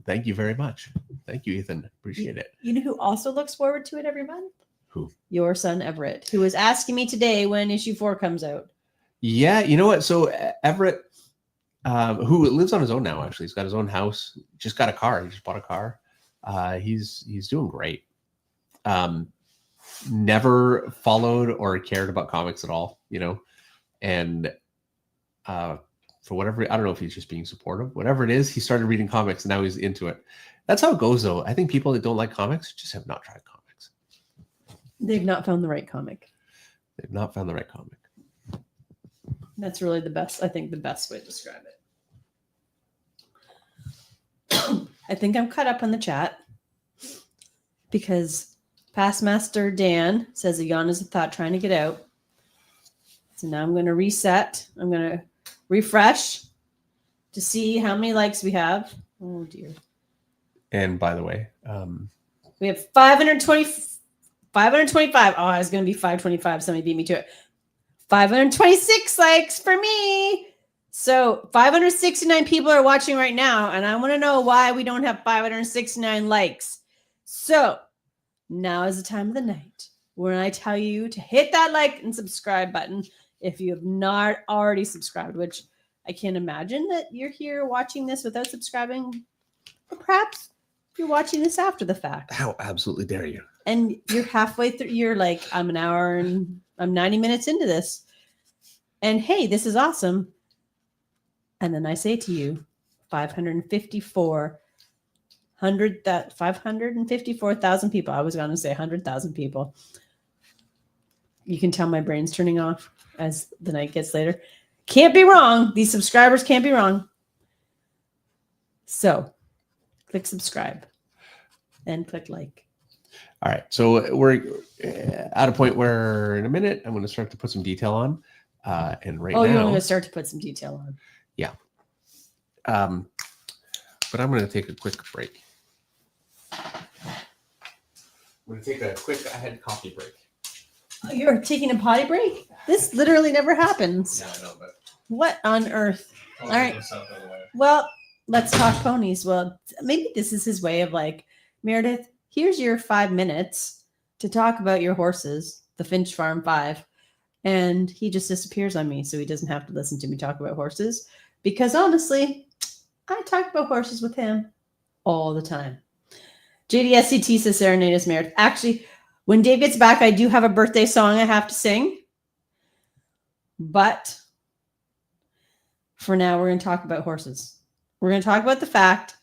Thank you very much. Thank you, Ethan. Appreciate it. You know who also looks forward to it every month? Who? Your son, Everett, who was asking me today when issue 4 comes out. Yeah, you know what? So Everett, who lives on his own now, actually. He's got his own house. Just got a car. He just bought a car. He's doing great. Never followed or cared about comics at all, and for whatever, I don't know if he's just being supportive, whatever it is, he started reading comics and now he's into it. That's how it goes, though. I think people that don't like comics just have not tried comics. They've not found the right comic. They've not found the right comic. That's really the best, I think, the best way to describe it. I think I'm caught up on the chat because Past Master Dan says a yawn is a thought trying to get out. So now I'm going to reset. I'm going to refresh. to see how many likes we have. Oh dear. And by the way, We have 525. Oh, I was going to be 525. Somebody beat me to it. 526 likes for me. So 569 people are watching right now, and I want to know why we don't have 569 likes. So now is the time of the night when I tell you to hit that like and subscribe button if you have not already subscribed, which I can't imagine that you're here watching this without subscribing. Or perhaps you're watching this after the fact. how absolutely dare you? And you're halfway through, you're like, I'm an hour and I'm 90 minutes into this. And hey, this is awesome. And then I say to you, 554,000 people. I was going to say 100,000 people. You can tell my brain's turning off as the night gets later. Can't be wrong. These subscribers can't be wrong. So click subscribe and click like. All right. So we're at a point where in a minute, I'm going to start to put some detail on. And right now. You're going to start to put some detail on. Yeah. But I'm going to take a quick break. I'm going to take a quick ahead coffee break. Oh, you're taking a potty break? This literally never happens. Yeah, I know, but. What on earth? All right. Well, let's talk ponies. Well, maybe this is his way of like, Meredith, here's your 5 minutes to talk about your horses, the Finch Farm 5. And he just disappears on me so he doesn't have to listen to me talk about horses. Because honestly, I talk about horses with him all the time. JDSCT says Serenade is Meredith. Actually, when Dave gets back, I do have a birthday song I have to sing. But for now, we're going to talk about horses. We're going to talk about the fact,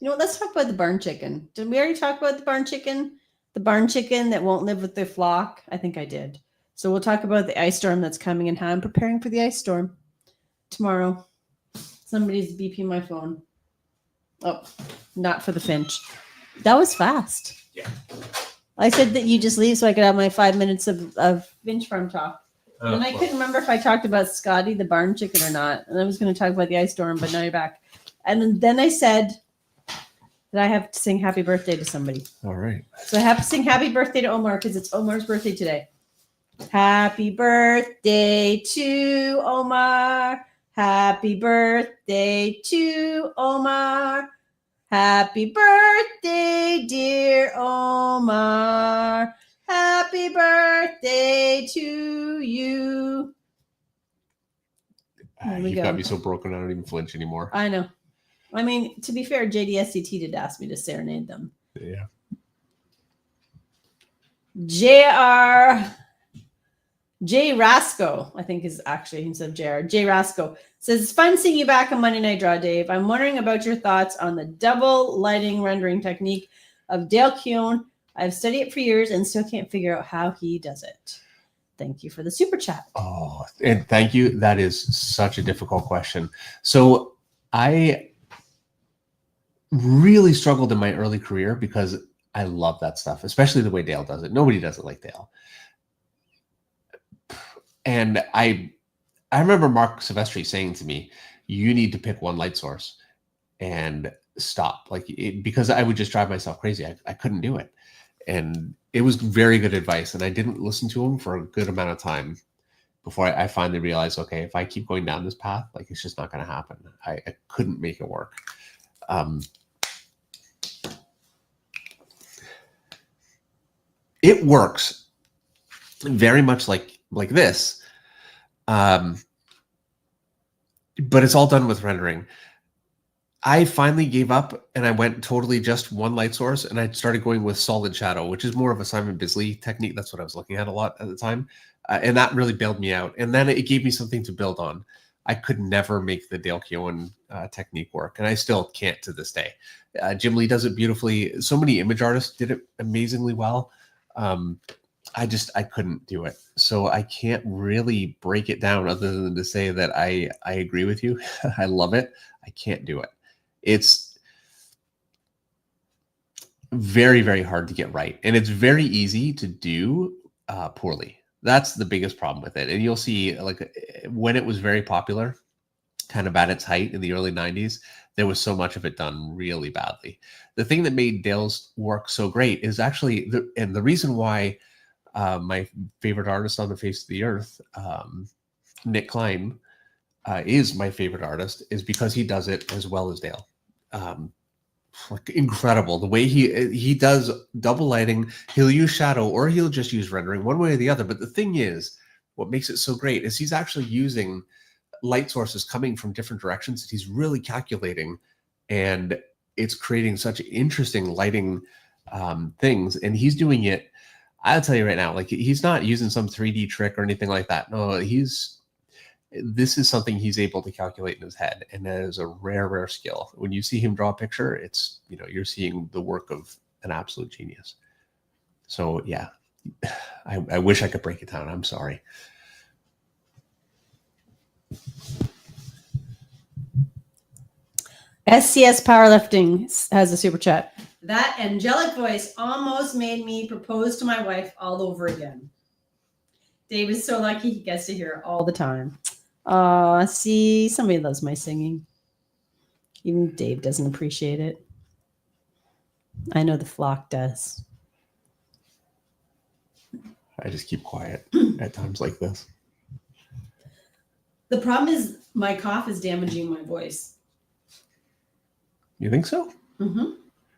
you know what, let's talk about the barn chicken. Did we already talk about the barn chicken? The barn chicken that won't live with their flock? I think I did. So we'll talk about the ice storm that's coming and how I'm preparing for the ice storm tomorrow. Somebody's beeping my phone. Oh, not for the Finch. That was fast. Yeah. I said that you just leave so I could have my 5 minutes of Finch Farm talk. And I couldn't remember if I talked about Scotty, the barn chicken, or not. And I was going to talk about the ice storm, but now you're back. And then I said that I have to sing happy birthday to somebody. All right. So I have to sing happy birthday to Omar because it's Omar's birthday today. Happy birthday to Omar. Happy birthday to Omar. Happy birthday, dear Omar. Happy birthday to you. You got me so broken I don't even flinch anymore. I know. I mean, to be fair, JDSCT did ask me to serenade them. Yeah. J. Rasco, I think is actually instead of JR. J. Rasco says, it's fun seeing you back on Monday Night Draw, Dave. I'm wondering about your thoughts on the double lighting rendering technique of Dale Keown. I've studied it for years and still can't figure out how he does it. Thank you for the super chat. Oh, and thank you. That is such a difficult question. So I really struggled in my early career because I love that stuff, especially the way Dale does it. Nobody does it like Dale. And I remember Mark Silvestri saying to me, you need to pick one light source and stop, because I would just drive myself crazy. I couldn't do it. And it was very good advice. And I didn't listen to him for a good amount of time before I finally realized, okay, if I keep going down this path, it's just not going to happen. I couldn't make it work. It works very much like this. But it's all done with rendering. I finally gave up and I went totally just one light source, and I started going with solid shadow, which is more of a Simon Bisley technique. That's what I was looking at a lot at the time. And that really bailed me out. And then it gave me something to build on. I could never make the Dale Keown technique work, and I still can't to this day. Jim Lee does it beautifully. So many image artists did it amazingly well. I couldn't do it. So I can't really break it down other than to say that I agree with you. I love it. I can't do it. It's very, very hard to get right. And it's very easy to do poorly. That's the biggest problem with it. And you'll see, when it was very popular, kind of at its height in the early 90s, there was so much of it done really badly. The thing that made Dale's work so great is actually, the reason why my favorite artist on the face of the earth, Nick Klein, is my favorite artist, is because he does it as well as Dale. Like incredible the way he does double lighting. He'll use shadow or he'll just use rendering, one way or the other. But the thing is, what makes it so great is he's actually using light sources coming from different directions that he's really calculating, and it's creating such interesting lighting things. And he's doing it, I'll tell you right now, like he's not using some 3D trick or anything like that. No, this is something he's able to calculate in his head, and that is a rare skill. When you see him draw a picture, it's, you're seeing the work of an absolute genius. So yeah, I wish I could break it down. I'm sorry. SCS Powerlifting has a super chat. That angelic voice almost made me propose to my wife all over again. Dave is so lucky he gets to hear it all the time. See, somebody loves my singing. Even Dave doesn't appreciate it. I know the flock does. I just keep quiet at times like this. The problem is my cough is damaging my voice. You think so? Mm-hmm.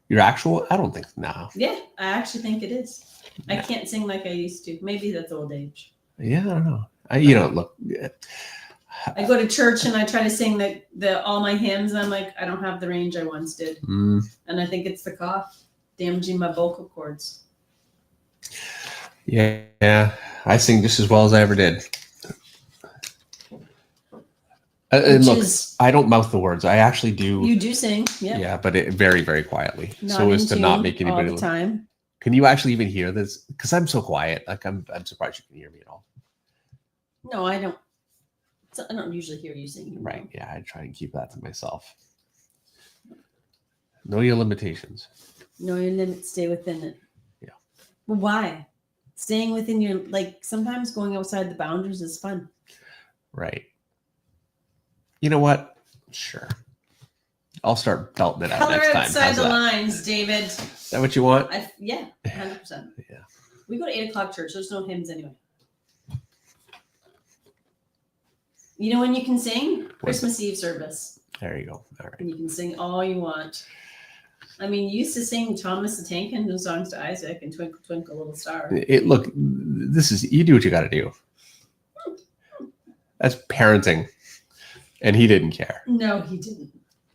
Your actual? I don't think. No. Yeah, I actually think it is. I can't sing like I used to. Maybe that's old age. Yeah, I don't know. Look. I go to church and I try to sing the all my hymns, and I'm like, I don't have the range I once did. And I think it's the cough damaging my vocal cords. Yeah, I sing just as well as I ever did. And look, I don't mouth the words. I actually do. You do sing, yeah. Yeah, but very, very quietly, not so as to not make anybody all the time. Can you actually even hear this? Because I'm so quiet. Like I'm surprised you can hear me at all. No, I don't. I don't usually hear you singing. Right. Yeah, I try and keep that to myself. Know your limitations. Know your limits. Stay within it. Yeah. Well, why? Staying within your, sometimes going outside the boundaries is fun. Right. You know what? Sure. I'll start belting it out Color next time. outside the lines, David. Is that what you want? Yeah, 100%. Yeah. We go to 8 o'clock church. There's no hymns anyway. You know when you can sing? Christmas Eve service. There you go. All right. And you can sing all you want. I mean, you used to sing Thomas the Tank Engine songs to Isaac and Twinkle Twinkle Little Star. Look, you do what you got to do. That's parenting. And he didn't care. No, he didn't.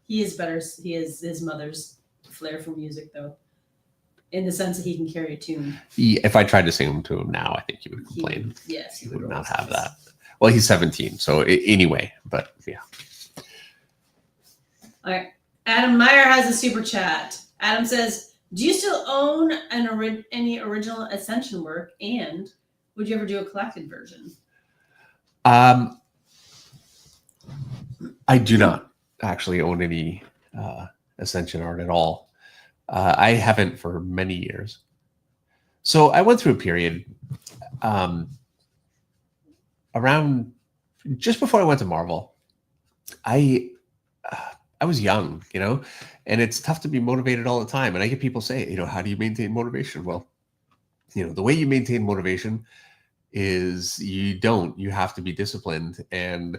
He is better. He is his mother's flair for music, though, in the sense that he can carry a tune. If I tried to sing them to him now, I think he would complain. Yes, he would not have that. Well, he's 17, so anyway, but yeah. All right. Adam Meyer has a super chat. Adam says, do you still own any original Ascension work? And would you ever do a collected version? I do not actually own any Ascension art at all. I haven't for many years. So I went through a period around just before I went to Marvel. I was young, and it's tough to be motivated all the time. And I get people say, how do you maintain motivation? Well, the way you maintain motivation is you have to be disciplined. And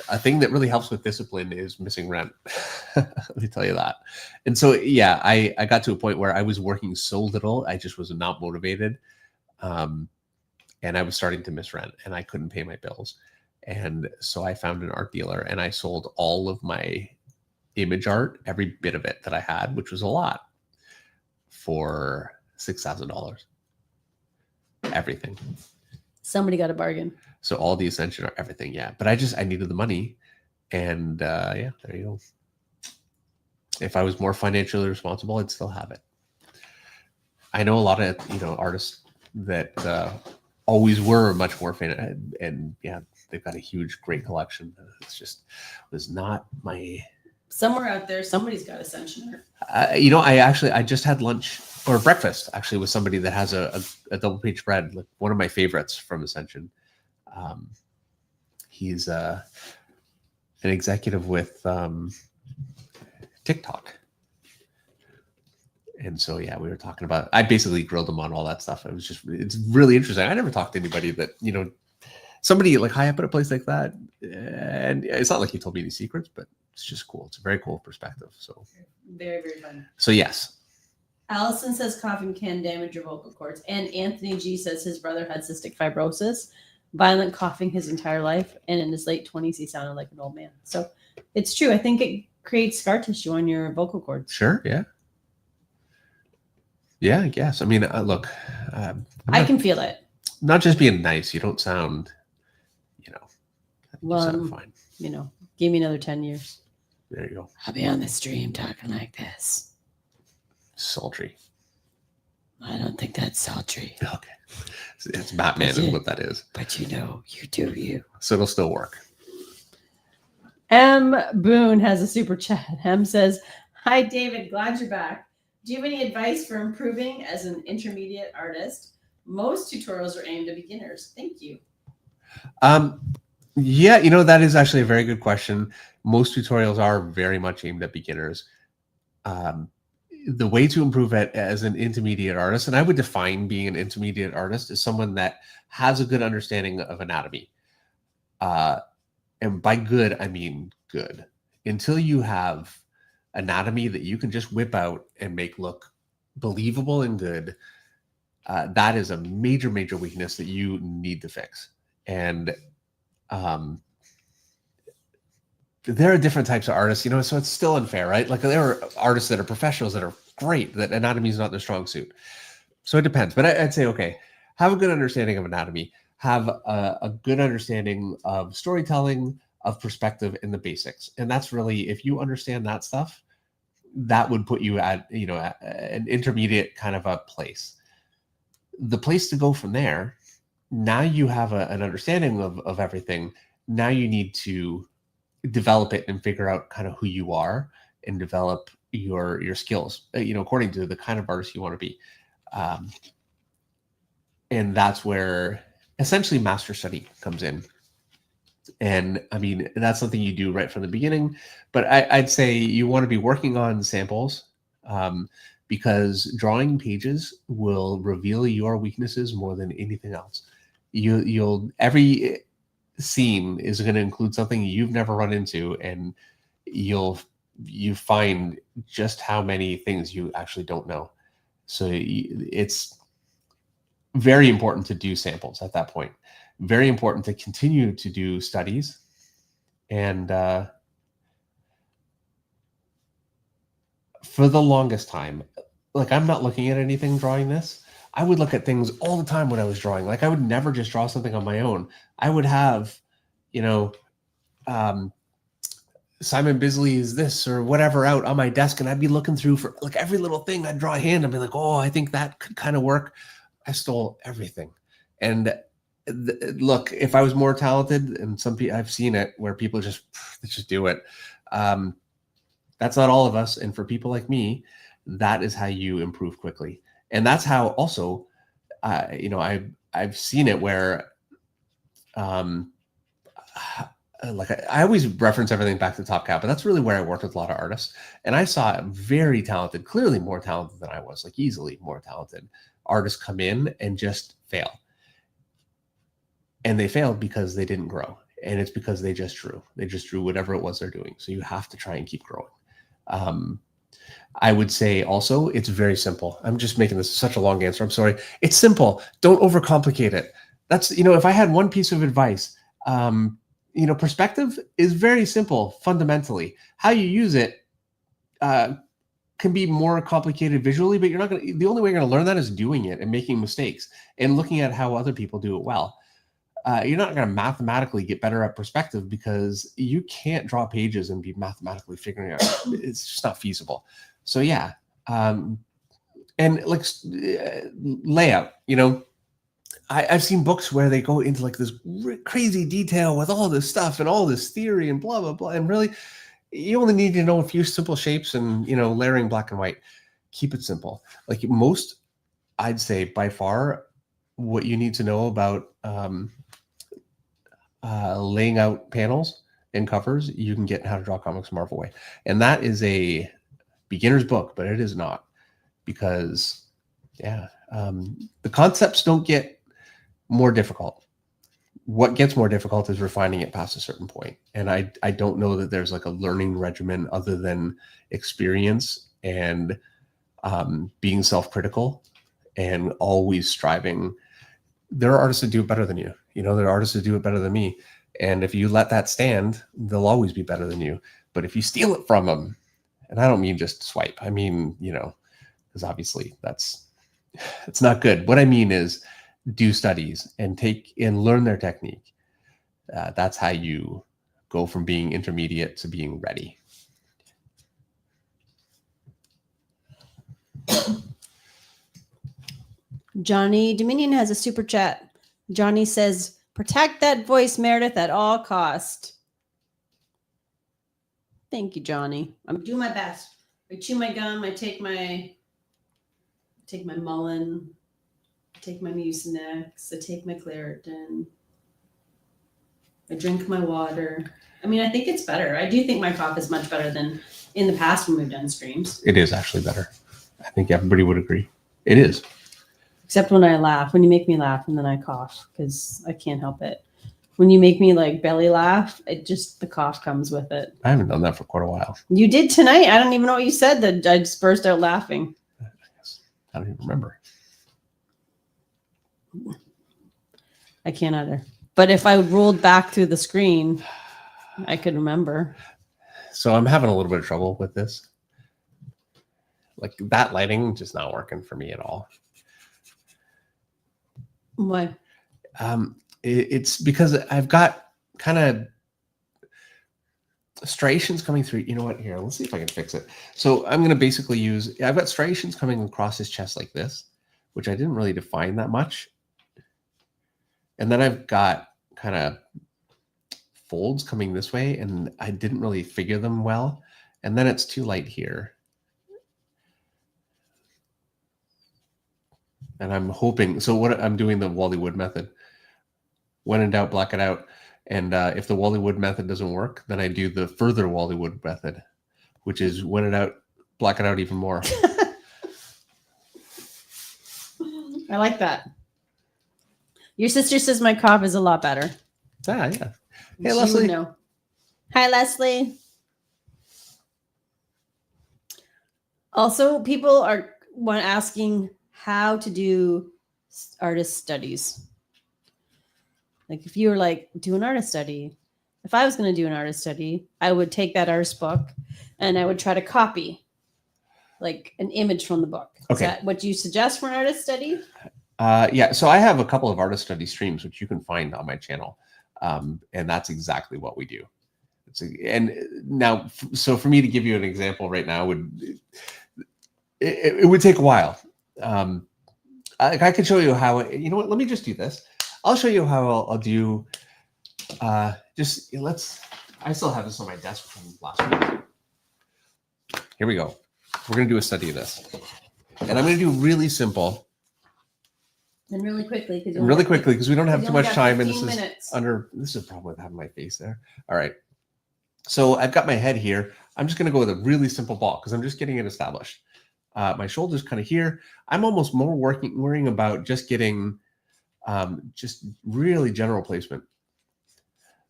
a thing that really helps with discipline is missing rent. Let me tell you that. And so, yeah, I got to a point where I was working so little, I just was not motivated. And I was starting to miss rent and I couldn't pay my bills. And so I found an art dealer and I sold all of my image art, every bit of it that I had, which was a lot, for $6,000. Everything. Somebody got a bargain. So all the Ascension art, everything, yeah. But I needed the money. And yeah, there you go. If I was more financially responsible, I'd still have it. I know a lot of, artists that always were much more famous, and yeah, they've got a huge, great collection. It's just was not my. Somewhere out there, somebody's got Ascension art. I just had lunch or breakfast actually with somebody that has a double page spread, like one of my favorites from Ascension. He's executive with TikTok. And so, yeah, we were talking about, I basically grilled him on all that stuff. It's really interesting. I never talked to anybody that, somebody like high up at a place like that. And it's not like he told me any secrets, but it's just cool. It's a very cool perspective. So Very, very fun. So yes. Allison says coughing can damage your vocal cords. And Anthony G says his brother had cystic fibrosis, violent coughing his entire life. And in his late 20s, he sounded like an old man. So it's true. I think it creates scar tissue on your vocal cords. Sure. Yeah. Yeah, I guess. I mean, look, I can feel it. Not just being nice. You don't sound, well, sound fine. Give me another 10 years. There you go. I'll be on the stream talking like this. Sultry. I don't think that's sultry. Okay. It's Batman is what that is. But you do you. So it'll still work. M. Boone has a super chat. M says, "Hi, David. Glad you're back. Do you have any advice for improving as an intermediate artist? Most tutorials are aimed at beginners. Thank you." Yeah, that is actually a very good question. Most tutorials are very much aimed at beginners. The way to improve it as an intermediate artist, and I would define being an intermediate artist as someone that has a good understanding of anatomy. And by good, I mean good. Until you have anatomy that you can just whip out and make look believable and good, that is a major, major weakness that you need to fix. And there are different types of artists, so it's still unfair, right? Like there are artists that are professionals that are great, that anatomy is not their strong suit. So it depends. But I'd say, okay, have a good understanding of anatomy, have a good understanding of storytelling, of perspective, and the basics. And that's really, if you understand that stuff, that would put you at, an intermediate kind of a place. The place to go from there, now you have an understanding of everything. Now you need to develop it and figure out kind of who you are and develop your skills, according to the kind of artist you want to be. And that's where essentially master study comes in. And I mean, that's something you do right from the beginning, but I'd say you want to be working on samples, because drawing pages will reveal your weaknesses more than anything else. Every scene is going to include something you've never run into, and you find just how many things you actually don't know. So it's very important to do samples at that point. Very important to continue to do studies. And for the longest time, like I'm not looking at anything drawing this. I would look at things all the time when I was drawing. Like I would never just draw something on my own. I would have, Simon Bisley's this or whatever out on my desk, and I'd be looking through for like every little thing. I'd draw a hand and be like, oh, I think that could kind of work. I stole everything. And look, if I was more talented, and some people, I've seen it where people just do it. That's not all of us. And for people like me, that is how you improve quickly. And that's how also, I've seen it where, like I always reference everything back to Top Cat, but that's really where I worked with a lot of artists. And I saw very talented, clearly more talented than I was, like easily more talented artists come in and just fail. And they failed because they didn't grow. And it's because they just drew. They just drew whatever it was they're doing. So you have to try and keep growing. I would say also, it's very simple. I'm just making this such a long answer. I'm sorry. It's simple. Don't overcomplicate it. That's, if I had one piece of advice, perspective is very simple fundamentally. How you use it can be more complicated visually, but the only way you're going to learn that is doing it and making mistakes and looking at how other people do it well. You're not going to mathematically get better at perspective because you can't draw pages and be mathematically figuring out. It's just not feasible. So yeah. And like layout, I've seen books where they go into like this crazy detail with all this stuff and all this theory and blah, blah, blah. And really, you only need to know a few simple shapes and, layering black and white. Keep it simple. Like most, I'd say by far, what you need to know about laying out panels and covers, you can get How to Draw Comics Marvel Way. And that is a beginner's book, but it is not, because the concepts don't get more difficult. What gets more difficult is refining it past a certain point. And I don't know that there's like a learning regimen other than experience and being self-critical and always striving. There are artists that do it better than you. There are artists that do it better than me. And if you let that stand, they'll always be better than you. But if you steal it from them, and I don't mean just swipe, I mean, because obviously it's not good. What I mean is do studies and learn their technique. That's how you go from being intermediate to being ready. Johnny Dominion has a super chat. Johnny says, protect that voice, Meredith, at all cost. Thank you, Johnny. I'm doing my best. I chew my gum. I take my Mullen. I take my Mucinex. I take my Claritin. I drink my water. I mean, I think it's better. I do think my cough is much better than in the past when we've done streams. It is actually better. I think everybody would agree. It is. Except when I laugh, when you make me laugh and then I cough because I can't help it. When you make me like belly laugh, the cough comes with it. I haven't done that for quite a while. You did tonight. I don't even know what you said that I just burst out laughing. I don't even remember. I can't either. But if I rolled back through the screen, I could remember. So I'm having a little bit of trouble with this. Like that lighting just not working for me at all. Why? It's because I've got kind of striations coming through. You know what? Here, let's see if I can fix it. So I'm going to basically I've got striations coming across his chest like this, which I didn't really define that much. And then I've got kind of folds coming this way, and I didn't really figure them well. And then it's too light here. And I'm hoping, so what I'm doing the Wally Wood method. When in doubt, black it out. And if the Wally Wood method doesn't work, then I do the further Wally Wood method, which is when in doubt, black it out even more. I like that. Your sister says my cough is a lot better. Ah, yeah. Hey, She Leslie. would know. Hi, Leslie. Also, people are asking how to do artist studies. Like if you were like, do an artist study. If I was going to do an artist study, I would take that artist book and I would try to copy like an image from the book. Okay. Is that what you suggest for an artist study? Yeah, so I have a couple of artist study streams, which you can find on my channel. And that's exactly what we do. So for me to give you an example right now it would take a while. I could show you how, you know what, let me just do this. I'll show you how I'll do, I still have this on my desk from last week. Here we go. We're going to do a study of this. And I'm going to do really simple. And really quickly. Because we don't have too much time. And this minutes. is a problem with having my face there. All right. So I've got my head here. I'm just going to go with a really simple ball because I'm just getting it established. My shoulder's kind of here. I'm almost more worrying about just getting just really general placement.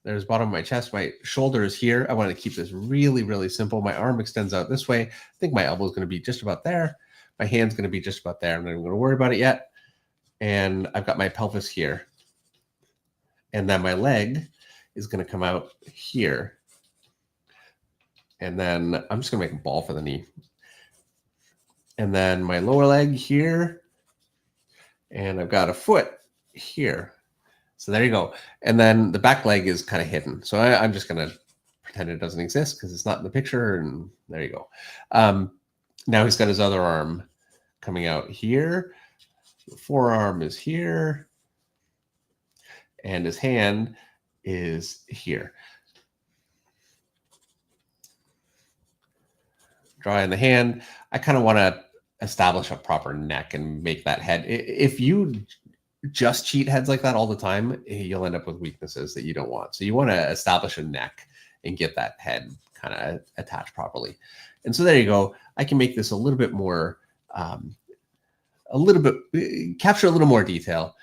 There's bottom of my chest. My shoulder is here. I want to keep this really, really simple. My arm extends out this way. I think my elbow is going to be just about there. My hand's going to be just about there. I'm not even going to worry about it yet. And I've got my pelvis here. And then my leg is going to come out here. And then I'm just going to make a ball for the knee. And then my lower leg here. And I've got a foot here. So there you go. And then the back leg is kind of hidden. So I'm just going to pretend it doesn't exist because it's not in the picture. And there you go. Now he's got his other arm coming out here. The forearm is here. And his hand is here. Drawing the hand, I kind of want to establish a proper neck and make that head. If you just cheat heads like that all the time, you'll end up with weaknesses that you don't want. So you want to establish a neck and get that head kind of attached properly. And so there you go. I can make this a little bit more, capture a little more detail.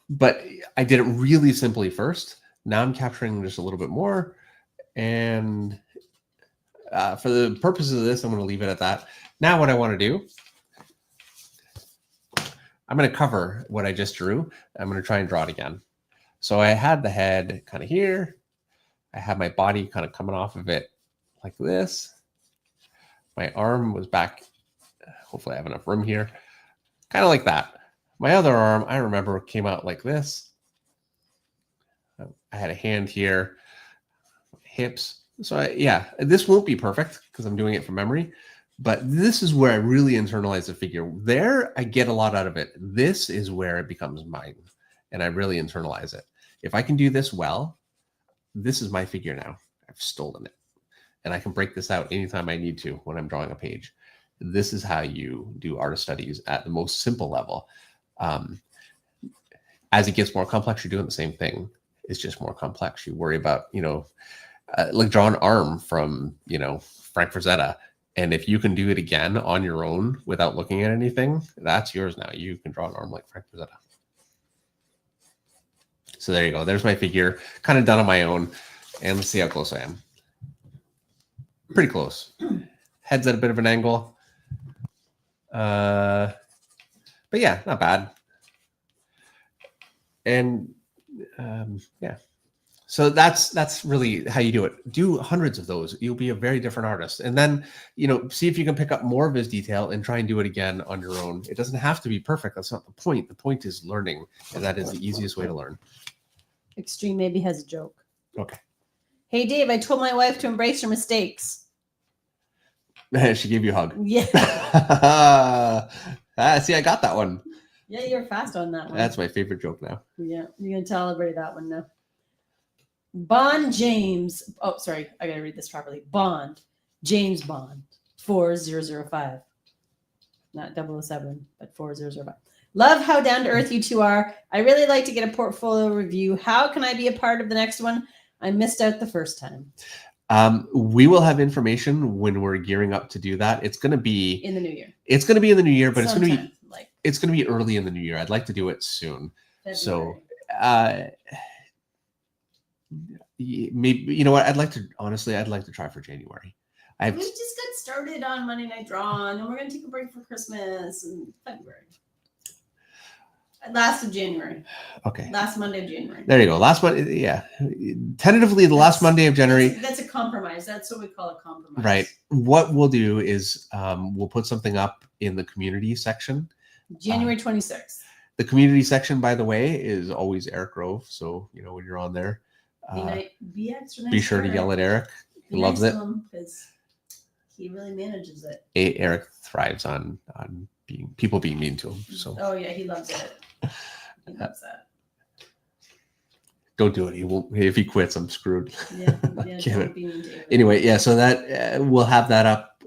But I did it really simply first. Now I'm capturing just a little bit more. And for the purposes of this, I'm going to leave it at that. Now what I want to do, I'm going to cover what I just drew. I'm going to try and draw it again. So I had the head kind of here. I had my body kind of coming off of it like this. My arm was back. Hopefully I have enough room here. Kind of like that. My other arm, I remember, came out like this. I had a hand here, hips. So yeah, this won't be perfect because I'm doing it from memory. But this is where I really internalize the figure. There, I get a lot out of it. This is where it becomes mine, and I really internalize it. If I can do this well, this is my figure now. I've stolen it. And I can break this out anytime I need to when I'm drawing a page. This is how you do artist studies at the most simple level. As it gets more complex, you're doing the same thing. It's just more complex. You worry about, like draw an arm from, Frank Frazetta. And if you can do it again on your own without looking at anything, that's yours now. You can draw an arm like Frank Frazetta. So there you go. There's my figure, kind of done on my own. And let's see how close I am. Pretty close. Head's at a bit of an angle. But yeah, not bad. And yeah. So that's really how you do it. Do hundreds of those. You'll be a very different artist. And then, see if you can pick up more of his detail and try and do it again on your own. It doesn't have to be perfect. That's not the point. The point is learning. And that is the easiest way to learn. Extreme maybe has a joke. Okay. Hey, Dave, I told my wife to embrace her mistakes. She gave you a hug. Yeah. See, I got that one. Yeah, you're fast on that one. That's my favorite joke now. Yeah, you're going to tell everybody that one now. Bond James. Oh, sorry. I got to read this properly. Bond. James Bond. 4005. Not 007, but 4005. Love how down to earth you two are. I really like to get a portfolio review. How can I be a part of the next one? I missed out the first time. We will have information when we're gearing up to do that. It's going to be in the new year. It's going to be in the new year, but sometime, it's going to be early in the new year. I'd like to do it soon. February. So, maybe, you know what? I'd like to try for January. We just got started on Monday Night Draw, and then we're going to take a break for Christmas in February. Last of January. Okay. Last Monday of January. There you go. Last Monday. Yeah. Tentatively, last Monday of January. That's a compromise. That's what we call a compromise. Right. What we'll do is we'll put something up in the community section. January 26th. The community section, by the way, is always Eric Grove. So, when you're on there, be extra nice. Be sure to yell at Eric. He loves it. Because he really manages it. Eric thrives on people being mean to him. So. Oh yeah, he loves it. He loves that. Don't do it. He won't. If he quits, I'm screwed. Yeah. Don't be mean to him. Anyway, yeah. So that we'll have that up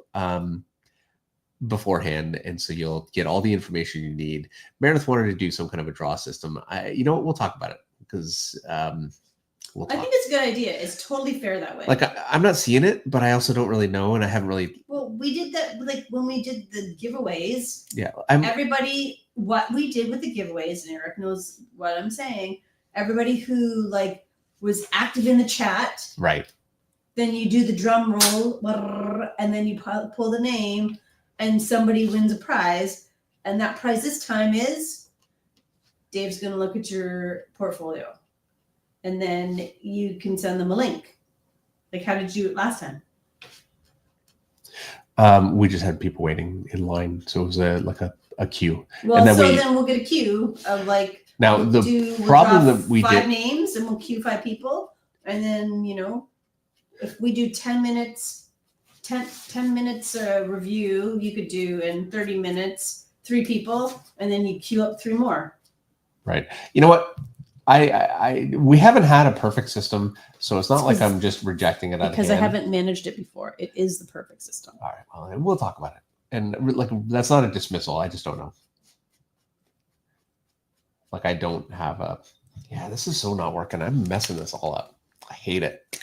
beforehand, and so you'll get all the information you need. Meredith wanted to do some kind of a draw system. You know what? We'll talk about it because. I think it's a good idea. It's totally fair that way. Like I'm not seeing it, but I also don't really know, and I haven't really. Well, we did that like when we did the giveaways. Yeah, what we did with the giveaways, and Eric knows what I'm saying. Everybody who was active in the chat, right? Then you do the drum roll, and then you pull the name, and somebody wins a prize, and that prize this time is Dave's going to look at your portfolio. And then you can send them a link. Like, how did you do it last time? We just had people waiting in line, so it was a queue. Well, and then we'll get a queue of Now the problem that we did 5 names, and we'll queue 5 people, and then if we do 10 minutes, 10 minutes review, you could do in 30 minutes 3 people, and then you queue up 3 more. Right. You know what? We haven't had a perfect system, so it's not like I'm just rejecting it because I haven't managed it before. It is the perfect system. All right, well, we'll talk about it. And that's not a dismissal. I just don't know. I don't have this is so not working. I'm messing this all up. I hate it.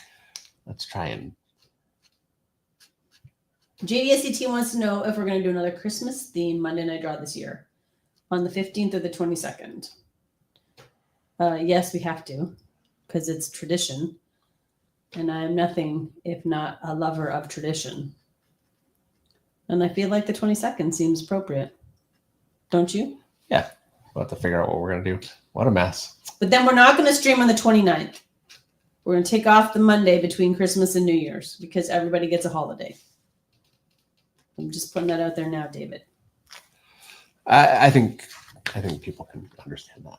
Let's try and. JDSCT wants to know if we're going to do another Christmas theme Monday Night Draw this year on the 15th or the 22nd. Yes, we have to because it's tradition. And I am nothing if not a lover of tradition. And I feel like the 22nd seems appropriate. Don't you? Yeah. We'll have to figure out what we're going to do. What a mess. But then we're not going to stream on the 29th. We're going to take off the Monday between Christmas and New Year's because everybody gets a holiday. I'm just putting that out there now, David. I think people can understand that.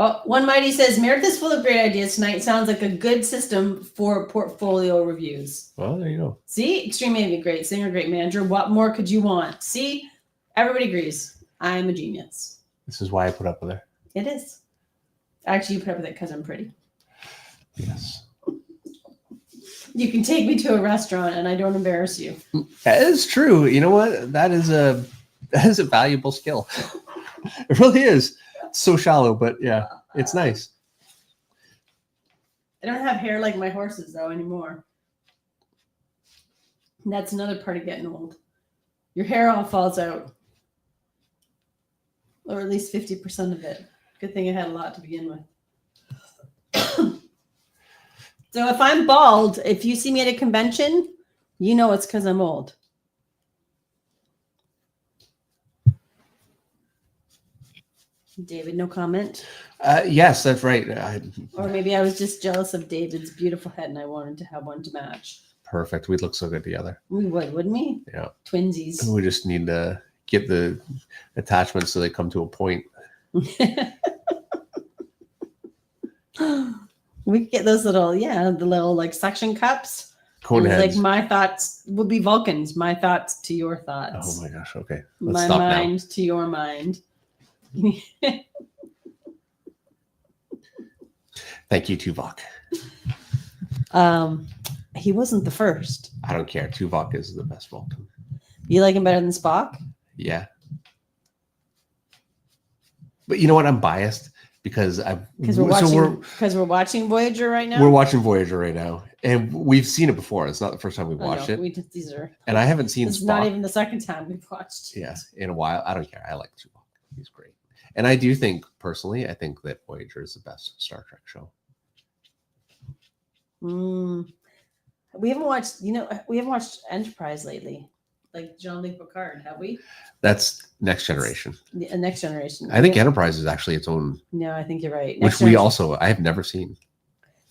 Oh, One Mighty says, Meredith is full of great ideas tonight. Sounds like a good system for portfolio reviews. Well, there you go. See, Extreme Maybe, great singer, great manager. What more could you want? See, everybody agrees. I'm a genius. This is why I put up with her. It is. Actually, you put up with it because I'm pretty. Yes. You can take me to a restaurant and I don't embarrass you. That is true. You know what? That is a valuable skill. It really is. It's so shallow, but yeah, it's nice. I don't have hair like my horses though anymore. And that's another part of getting old. Your hair all falls out. Or at least 50% of it. Good thing I had a lot to begin with. So if I'm bald, if you see me at a convention, you know it's because I'm old. David, no comment? Yes, that's right. Or maybe I was just jealous of David's beautiful head and I wanted to have one to match. Perfect. We'd look so good together. We would, wouldn't we? Yeah. Twinsies. We just need to get the attachments so they come to a point. We could get those little, the little like suction cups. Cone heads. Like my thoughts would be Vulcans. My thoughts to your thoughts. Oh my gosh. Okay. Let's My stop mind now. to your mind. Thank you, Tuvok. He wasn't the first. I don't care. Tuvok is the best Vulcan. You like him better than Spock? Yeah. But you know what? I'm biased because we're watching Voyager right now. We're watching Voyager right now, and we've seen it before. It's not the first time we've watched it. And I haven't seen It's Spock. not even the second time we've watched. Yeah, in a while. I don't care. I like Tuvok. He's great, and I do think personally, I think that Voyager is the best Star Trek show. We haven't watched Enterprise lately, like Jean-Luc Picard, have we? That's Next Generation. Next Generation. I think Enterprise is actually its own. No, I think you're right. I have never seen.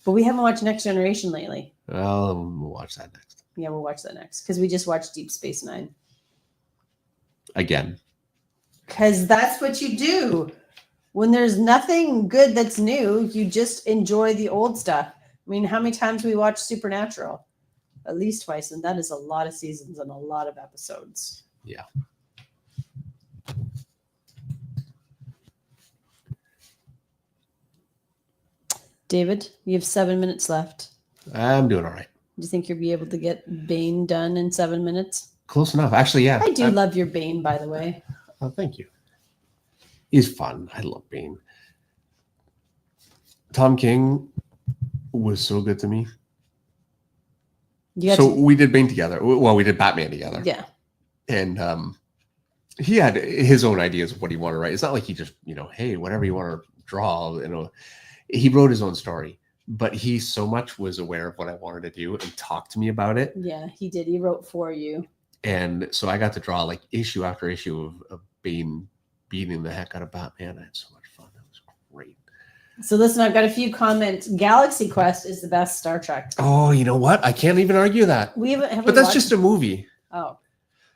But we haven't watched Next Generation lately. Well, we'll watch that next. Yeah, we'll watch that next because we just watched Deep Space Nine. Again. Because that's what you do. When there's nothing good that's new, you just enjoy the old stuff. I mean, how many times we watch Supernatural? At least twice, and that is a lot of seasons and a lot of episodes. Yeah. David, you have 7 minutes left. I'm doing all right. Do you think you'll be able to get Bane done in 7 minutes? Close enough. Actually, yeah. I do love your Bane, by the way. Oh, thank you. He's fun. I love Bane. Tom King was so good to me. We did Bane together. Well, we did Batman together. Yeah. And he had his own ideas of what he wanted to write. It's not like he just, hey, whatever you want to draw, he wrote his own story, but he so much was aware of what I wanted to do and talked to me about it. Yeah, he did. He wrote for you. And so I got to draw like issue after issue of Bane beating the heck out of Batman. I had so much fun. That was great. So listen, I've got a few comments. Galaxy Quest is the best Star Trek. Oh, you know what? I can't even argue that. But that's just a movie. Oh,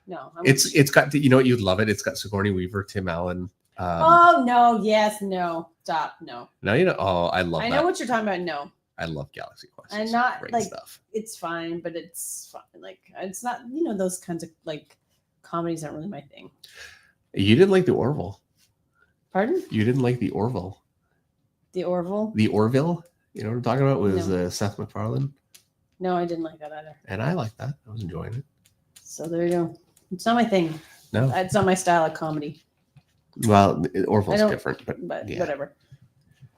no. It's got, what, you'd love it. It's got Sigourney Weaver, Tim Allen. Oh, no. Yes. No. Stop. No. No, I love that. I know what you're talking about. No. I love Galaxy Quest. And not great like stuff. It's fine, but it's fine. Like it's not, those kinds of like comedies aren't really my thing. You didn't like the Orville. Pardon? You didn't like the Orville. The Orville? The Orville? You know what I'm talking about? Was Seth MacFarlane? No, I didn't like that either. And I liked that. I was enjoying it. So there you go. It's not my thing. No. It's not my style of comedy. Well, I Orville's don't- different, but yeah. whatever.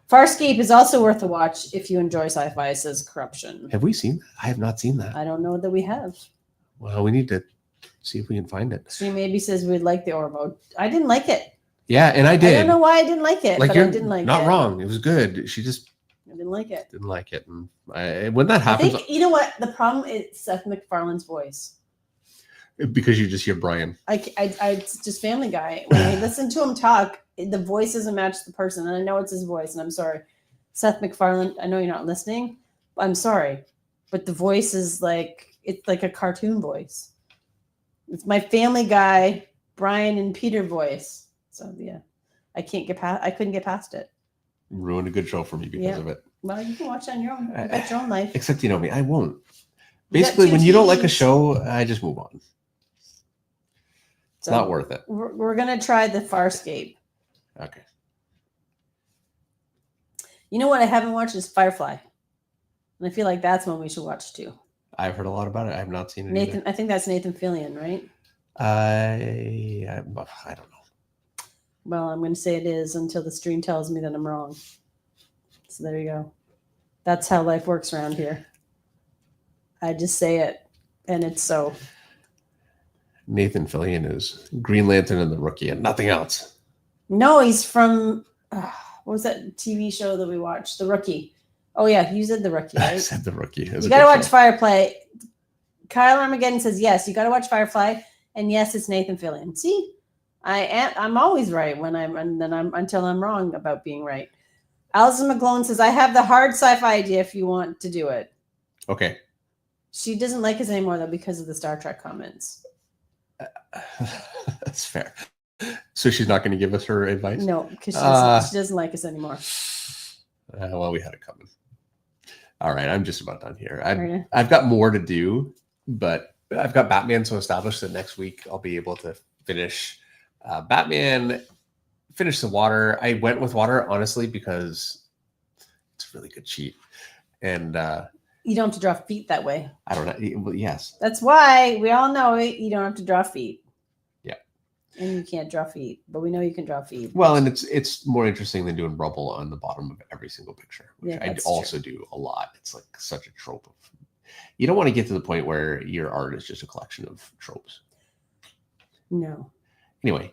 Farscape is also worth a watch if you enjoy sci-fi, says Corruption. Have we seen that? I have not seen that. I don't know that we have. Well, we need to see if we can find it. Stream maybe says we'd like the Ormo. I didn't like it. Yeah, and I did. I don't know why I didn't like it, Like but you're I didn't like not it. wrong. It was good. She just I didn't like it. didn't like it, and when that I happens, think you know what the problem is. Seth MacFarlane's voice. because you just hear Brian. It's just Family Guy. When I listen to him talk, the voice doesn't match the person, and I know it's his voice, and I'm sorry, Seth MacFarlane. I know you're not listening. I'm sorry, but the voice is it's like a cartoon voice. It's my Family Guy, Brian and Peter voice. So yeah, I couldn't get past it. Ruined a good show for me because of it. Well, you can watch it on your own. You got your own life. Except you know me, I won't. You got Basically, two when you don't like a TVs. show, I just move on. It's So not worth it. We're gonna try the Farscape. Okay. You know what I haven't watched is Firefly, and I feel like that's one we should watch too. I've heard a lot about it. I have not seen it. Nathan, I think that's Nathan Fillion, right? I don't know. Well, I'm going to say it is until the stream tells me that I'm wrong. So there you go. That's how life works around here. I just say it, and it's so. Nathan Fillion is Green Lantern and the Rookie and nothing else. No, he's from what was that TV show that we watched? The Rookie. Oh yeah, you said The Rookie, I right? said the Rookie. You got to watch Firefly. Kyle Armageddon says yes. You got to watch Firefly, and yes, it's Nathan Fillion. See, I'm always right until I'm wrong about being right. Alison McGlone says I have the hard sci-fi idea if you want to do it. Okay. She doesn't like us anymore though because of the Star Trek comments. That's fair. So she's not going to give us her advice? No, because she doesn't like us anymore. Well, we had it coming. All right, I'm just about done here. Right. I've got more to do, but I've got Batman so established that next week I'll be able to finish Batman, finish the water. I went with water, honestly, because it's a really good cheat. And you don't have to draw feet that way. I don't know. Well, yes. That's why we all know it. You don't have to draw feet. Yeah. And you can't draw feet, but we know you can draw feet. Well, and it's more interesting than doing rubble on the bottom of every single picture, which I also do a lot. It's like such a trope of. You don't want to get to the point where your art is just a collection of tropes. No. Anyway,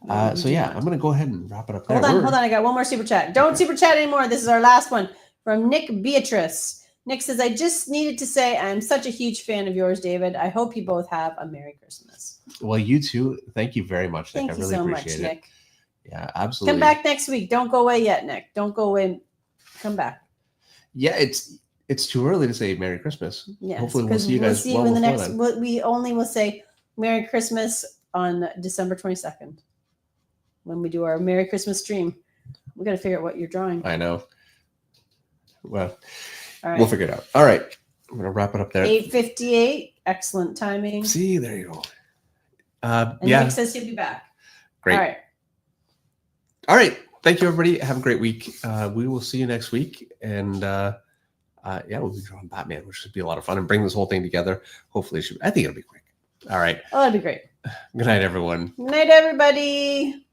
so yeah, I'm going to go ahead and wrap it up there. Hold on. I got one more super chat. Don't super chat anymore. This is our last one from Nick Beatrice. Nick says, I just needed to say I'm such a huge fan of yours, David. I hope you both have a Merry Christmas. Well, you too. Thank you very much, Nick. Thank I really you so appreciate much, it. Nick. Yeah, absolutely. Come back next week. Don't go away yet, Nick. Don't go away. Come back. Yeah, it's too early to say Merry Christmas. Yes, hopefully we'll see you guys in the next. We only will say Merry Christmas on December 22nd when we do our Merry Christmas stream. We got to figure out what you're drawing. I know. Well, all right. We'll figure it out. All right, I'm gonna wrap it up there. 8:58. Excellent timing. See, there you go. And yeah. Nick says he'll be back. Great. All right. All right. Thank you, everybody. Have a great week. We will see you next week. And yeah, we'll be drawing Batman, which should be a lot of fun and bring this whole thing together. Hopefully, I think it'll be quick. All right. Oh, that'd be great. Good night, everyone. Good night, everybody.